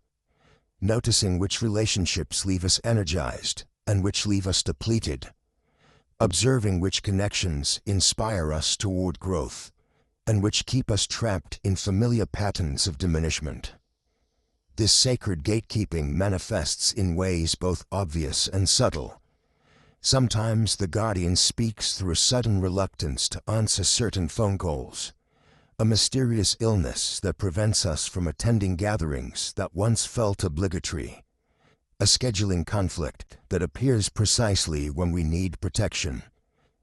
noticing which relationships leave us energized and which leave us depleted, observing which connections inspire us toward growth and which keep us trapped in familiar patterns of diminishment. This sacred gatekeeping manifests in ways both obvious and subtle. Sometimes the guardian speaks through a sudden reluctance to answer certain phone calls, a mysterious illness that prevents us from attending gatherings that once felt obligatory, a scheduling conflict that appears precisely when we need protection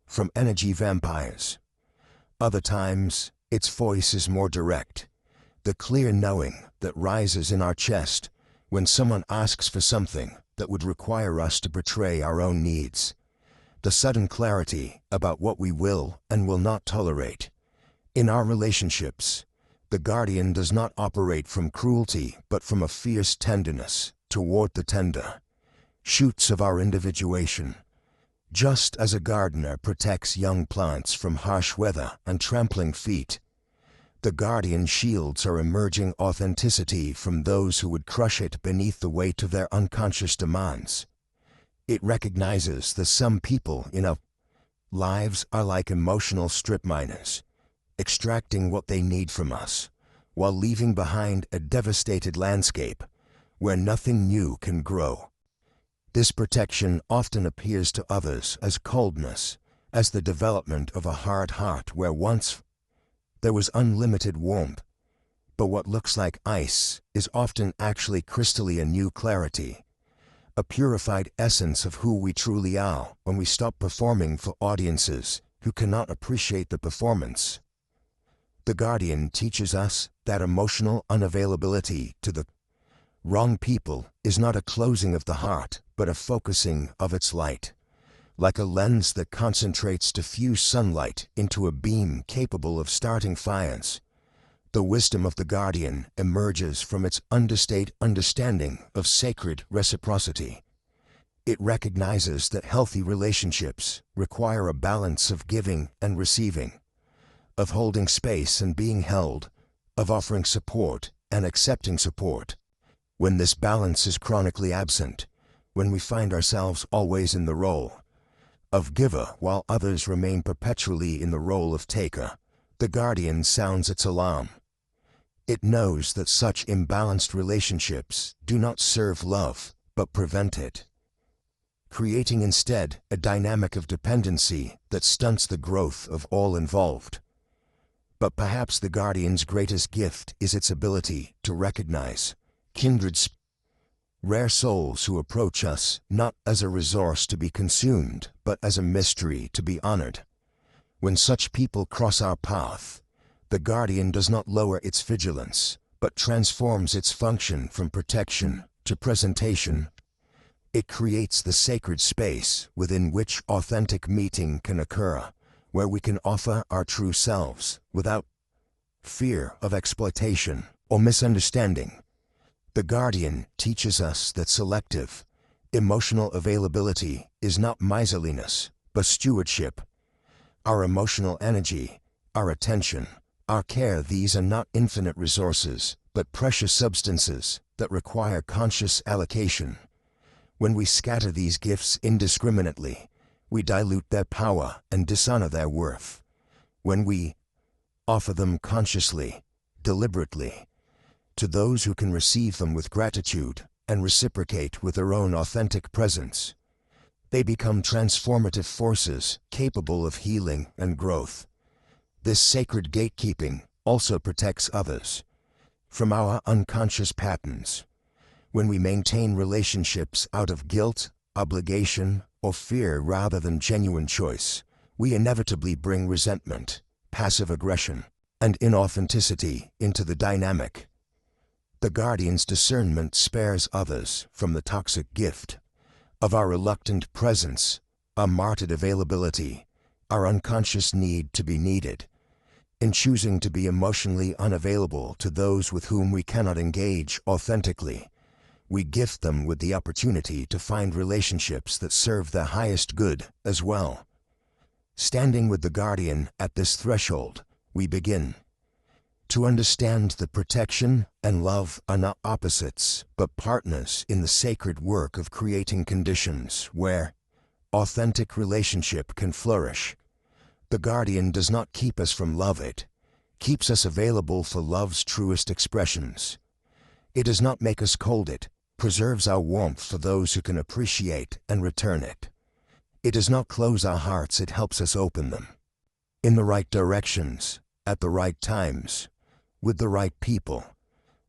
from energy vampires. Other times, its voice is more direct, the clear knowing that rises in our chest when someone asks for something that would require us to betray our own needs, the sudden clarity about what we will and will not tolerate. In our relationships, the guardian does not operate from cruelty but from a fierce tenderness toward the tender shoots of our individuation. Just as a gardener protects young plants from harsh weather and trampling feet, the guardian shields our emerging authenticity from those who would crush it beneath the weight of their unconscious demands. It recognizes that some people in our lives are like emotional strip miners, extracting what they need from us, while leaving behind a devastated landscape where nothing new can grow. This protection often appears to others as coldness, as the development of a hard heart where once there was unlimited warmth. But what looks like ice is often actually crystalline new clarity, a purified essence of who we truly are when we stop performing for audiences who cannot appreciate the performance. The guardian teaches us that emotional unavailability to the wrong people is not a closing of the heart, but a focusing of its light. Like a lens that concentrates diffuse sunlight into a beam capable of starting fires, the wisdom of the guardian emerges from its understated understanding of sacred reciprocity. It recognizes that healthy relationships require a balance of giving and receiving, of holding space and being held, of offering support and accepting support. When this balance is chronically absent, when we find ourselves always in the role of giver while others remain perpetually in the role of taker, the guardian sounds its alarm. It knows that such imbalanced relationships do not serve love, but prevent it, creating instead a dynamic of dependency that stunts the growth of all involved. But perhaps the guardian's greatest gift is its ability to recognize kindred rare souls who approach us not as a resource to be consumed, but as a mystery to be honored. When such people cross our path, the guardian does not lower its vigilance, but transforms its function from protection to presentation. It creates the sacred space within which authentic meeting can occur, where we can offer our true selves without fear of exploitation or misunderstanding. The guardian teaches us that selective, emotional availability is not miserliness, but stewardship. Our emotional energy, our attention, our care, these are not infinite resources, but precious substances that require conscious allocation. When we scatter these gifts indiscriminately, we dilute their power and dishonor their worth. When we offer them consciously, deliberately, to those who can receive them with gratitude and reciprocate with their own authentic presence, they become transformative forces capable of healing and growth. This sacred gatekeeping also protects others from our unconscious patterns. When we maintain relationships out of guilt, obligation, or fear rather than genuine choice, we inevitably bring resentment, passive aggression, and inauthenticity into the dynamic. The guardian's discernment spares others from the toxic gift of our reluctant presence, our martyred availability, our unconscious need to be needed. In choosing to be emotionally unavailable to those with whom we cannot engage authentically, we gift them with the opportunity to find relationships that serve their highest good as well. Standing with the guardian at this threshold, we begin To understand that protection and love are not opposites, but partners in the sacred work of creating conditions where authentic relationship can flourish. The guardian does not keep us from love, it keeps us available for love's truest expressions. It does not make us cold, it preserves our warmth for those who can appreciate and return it. It does not close our hearts, it helps us open them. In the right directions, at the right times, with the right people.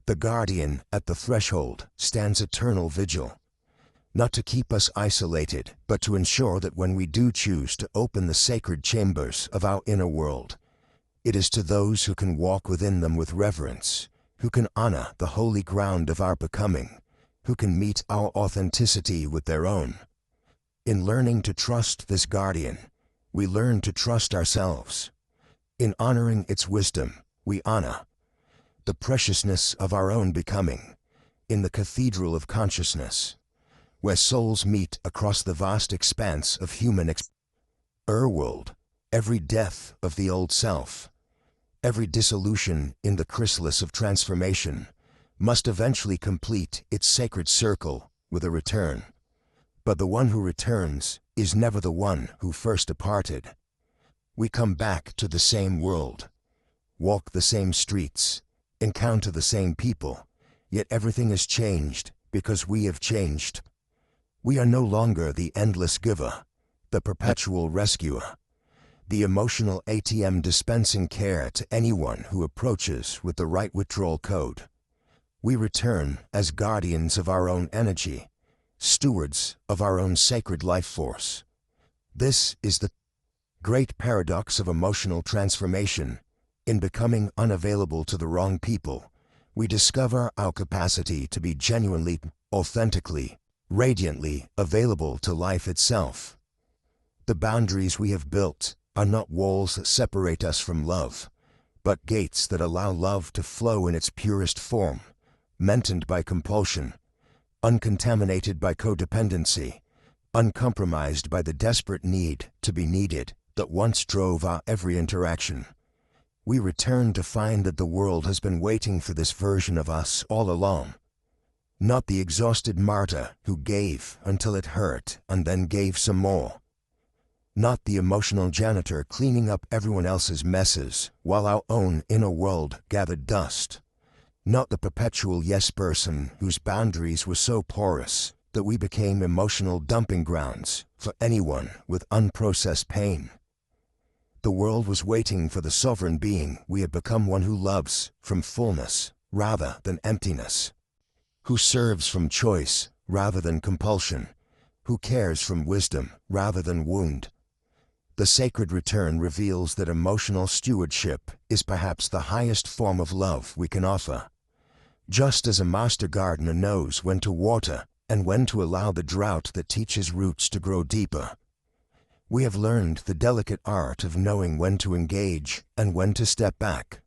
The guardian at the threshold stands eternal vigil, not to keep us isolated, but to ensure that when we do choose to open the sacred chambers of our inner world, it is to those who can walk within them with reverence, who can honor the holy ground of our becoming, who can meet our authenticity with their own. In learning to trust this guardian, we learn to trust ourselves. In honoring its wisdom, we honor the preciousness of our own becoming. In the cathedral of consciousness, where souls meet across the vast expanse of human world, every death of the old self, every dissolution in the chrysalis of transformation, must eventually complete its sacred circle with a return. But the one who returns is never the one who first departed. We come back to the same world, walk the same streets, encounter the same people, yet everything has changed because we have changed. We are no longer the endless giver, the perpetual rescuer, the emotional ATM dispensing care to anyone who approaches with the right withdrawal code. We return as guardians of our own energy, stewards of our own sacred life force. This is the great paradox of emotional transformation. In becoming unavailable to the wrong people, we discover our capacity to be genuinely, authentically, radiantly available to life itself. The boundaries we have built are not walls that separate us from love, but gates that allow love to flow in its purest form, mentored by compulsion, uncontaminated by codependency, uncompromised by the desperate need to be needed that once drove our every interaction. We return to find that the world has been waiting for this version of us all along. Not the exhausted martyr who gave until it hurt and then gave some more. Not the emotional janitor cleaning up everyone else's messes while our own inner world gathered dust. Not the perpetual yes person whose boundaries were so porous that we became emotional dumping grounds for anyone with unprocessed pain. The world was waiting for the sovereign being we had become, one who loves from fullness rather than emptiness, who serves from choice rather than compulsion, who cares from wisdom rather than wound. The sacred return reveals that emotional stewardship is perhaps the highest form of love we can offer. Just as a master gardener knows when to water and when to allow the drought that teaches roots to grow deeper, we have learned the delicate art of knowing when to engage and when to step back.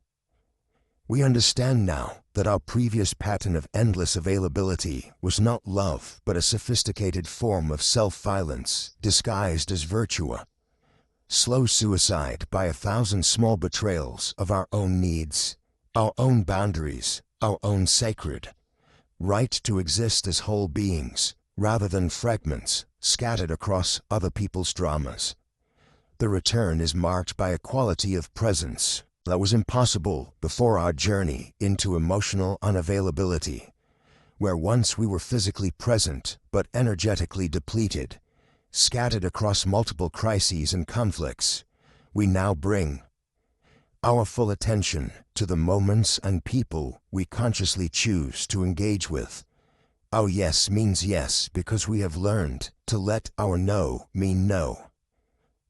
We understand now that our previous pattern of endless availability was not love but a sophisticated form of self-violence disguised as virtue. Slow suicide by 1,000 small betrayals of our own needs, our own boundaries, our own sacred right to exist as whole beings rather than fragments scattered across other people's dramas. The return is marked by a quality of presence that was impossible before our journey into emotional unavailability, where once we were physically present but energetically depleted, scattered across multiple crises and conflicts. We now bring our full attention to the moments and people we consciously choose to engage with. Our yes means yes because we have learned to let our no mean no.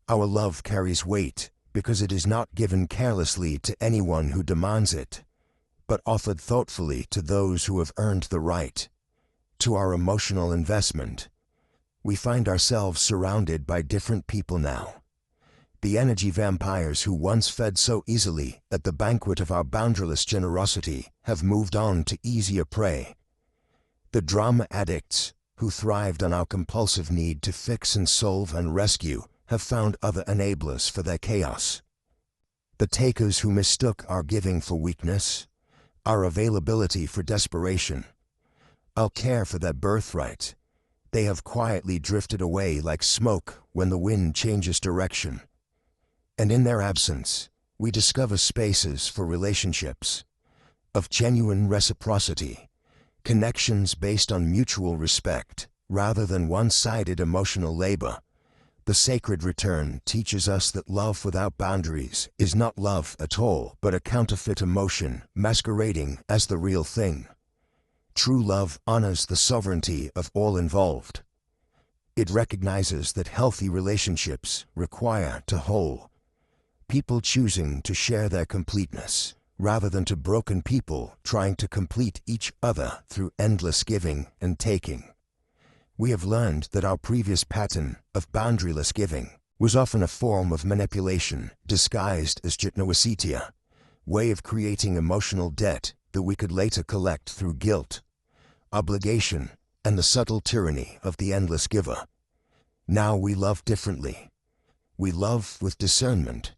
Our love carries weight because it is not given carelessly to anyone who demands it, but offered thoughtfully to those who have earned the right to our emotional investment. We find ourselves surrounded by different people now. The energy vampires who once fed so easily at the banquet of our boundaryless generosity have moved on to easier prey. The drama addicts who thrived on our compulsive need to fix and solve and rescue have found other enablers for their chaos. The takers who mistook our giving for weakness, our availability for desperation, our care for their birthright, they have quietly drifted away like smoke when the wind changes direction. And in their absence, we discover spaces for relationships of genuine reciprocity, connections based on mutual respect rather than one-sided emotional labor. The sacred return teaches us that love without boundaries is not love at all, but a counterfeit emotion masquerading as the real thing. True love honors the sovereignty of all involved. It recognizes that healthy relationships require to whole people choosing to share their completeness, rather than to broken people trying to complete each other through endless giving and taking. We have learned that our previous pattern of boundaryless giving was often a form of manipulation disguised as jitnawasitya, way of creating emotional debt that we could later collect through guilt, obligation, and the subtle tyranny of the endless giver. Now we love differently. We love with discernment.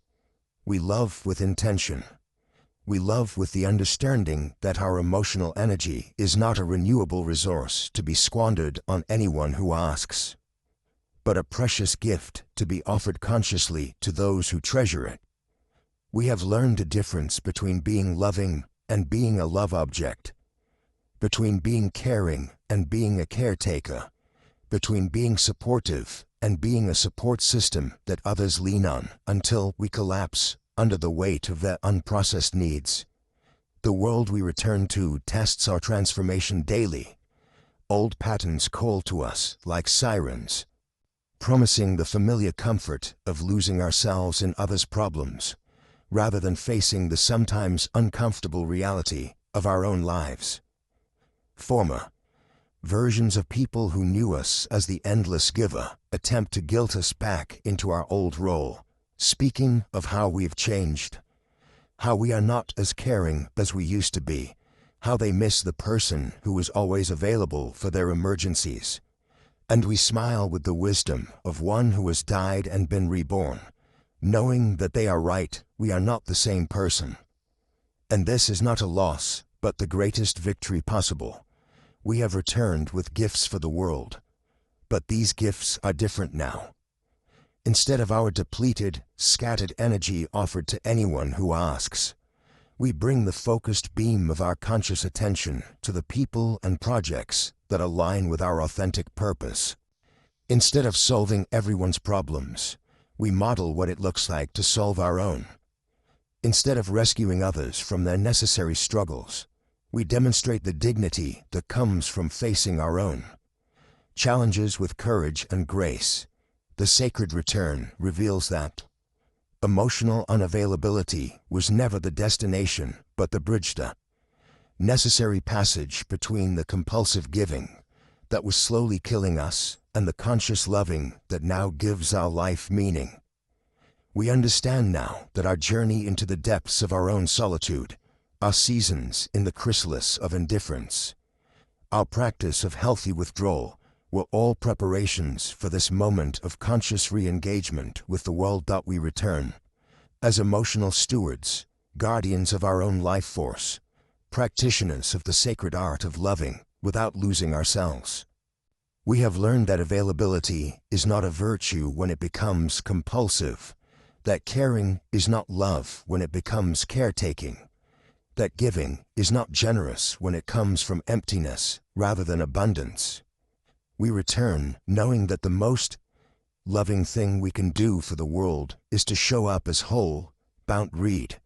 We love with intention. We love with the understanding that our emotional energy is not a renewable resource to be squandered on anyone who asks, but a precious gift to be offered consciously to those who treasure it. We have learned the difference between being loving and being a love object, between being caring and being a caretaker, between being supportive and being a support system that others lean on until we collapse under the weight of their unprocessed needs. The world we return to tests our transformation daily. Old patterns call to us like sirens, promising the familiar comfort of losing ourselves in others' problems, rather than facing the sometimes uncomfortable reality of our own lives. Former versions of people who knew us as the endless giver attempt to guilt us back into our old role, speaking of how we've changed, how we are not as caring as we used to be, how they miss the person who was always available for their emergencies. And we smile with the wisdom of one who has died and been reborn, knowing that they are right, we are not the same person. And this is not a loss, but the greatest victory possible. We have returned with gifts for the world, but these gifts are different now. Instead of our depleted, scattered energy offered to anyone who asks, we bring the focused beam of our conscious attention to the people and projects that align with our authentic purpose. Instead of solving everyone's problems, we model what it looks like to solve our own. Instead of rescuing others from their necessary struggles, we demonstrate the dignity that comes from facing our own challenges with courage and grace. The sacred return reveals that emotional unavailability was never the destination, but the bridge, the necessary passage between the compulsive giving that was slowly killing us and the conscious loving that now gives our life meaning. We understand now that our journey into the depths of our own solitude, our seasons in the chrysalis of indifference, our practice of healthy withdrawal were all preparations for this moment of conscious re-engagement with the world that we return. As emotional stewards, guardians of our own life force, practitioners of the sacred art of loving without losing ourselves. We have learned that availability is not a virtue when it becomes compulsive, that caring is not love when it becomes caretaking, that giving is not generous when it comes from emptiness rather than abundance. We return knowing that the most loving thing we can do for the world is to show up as whole, bound-reed,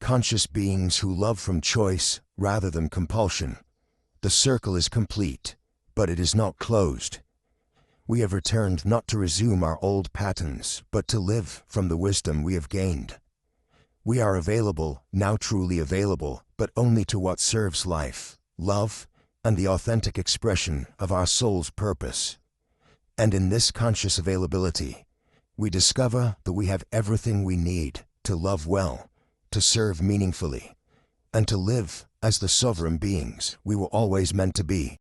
conscious beings who love from choice rather than compulsion. The circle is complete, but it is not closed. We have returned not to resume our old patterns, but to live from the wisdom we have gained. We are available, now truly available, but only to what serves life, love, and the authentic expression of our soul's purpose. And in this conscious availability, we discover that we have everything we need to love well, to serve meaningfully, and to live as the sovereign beings we were always meant to be.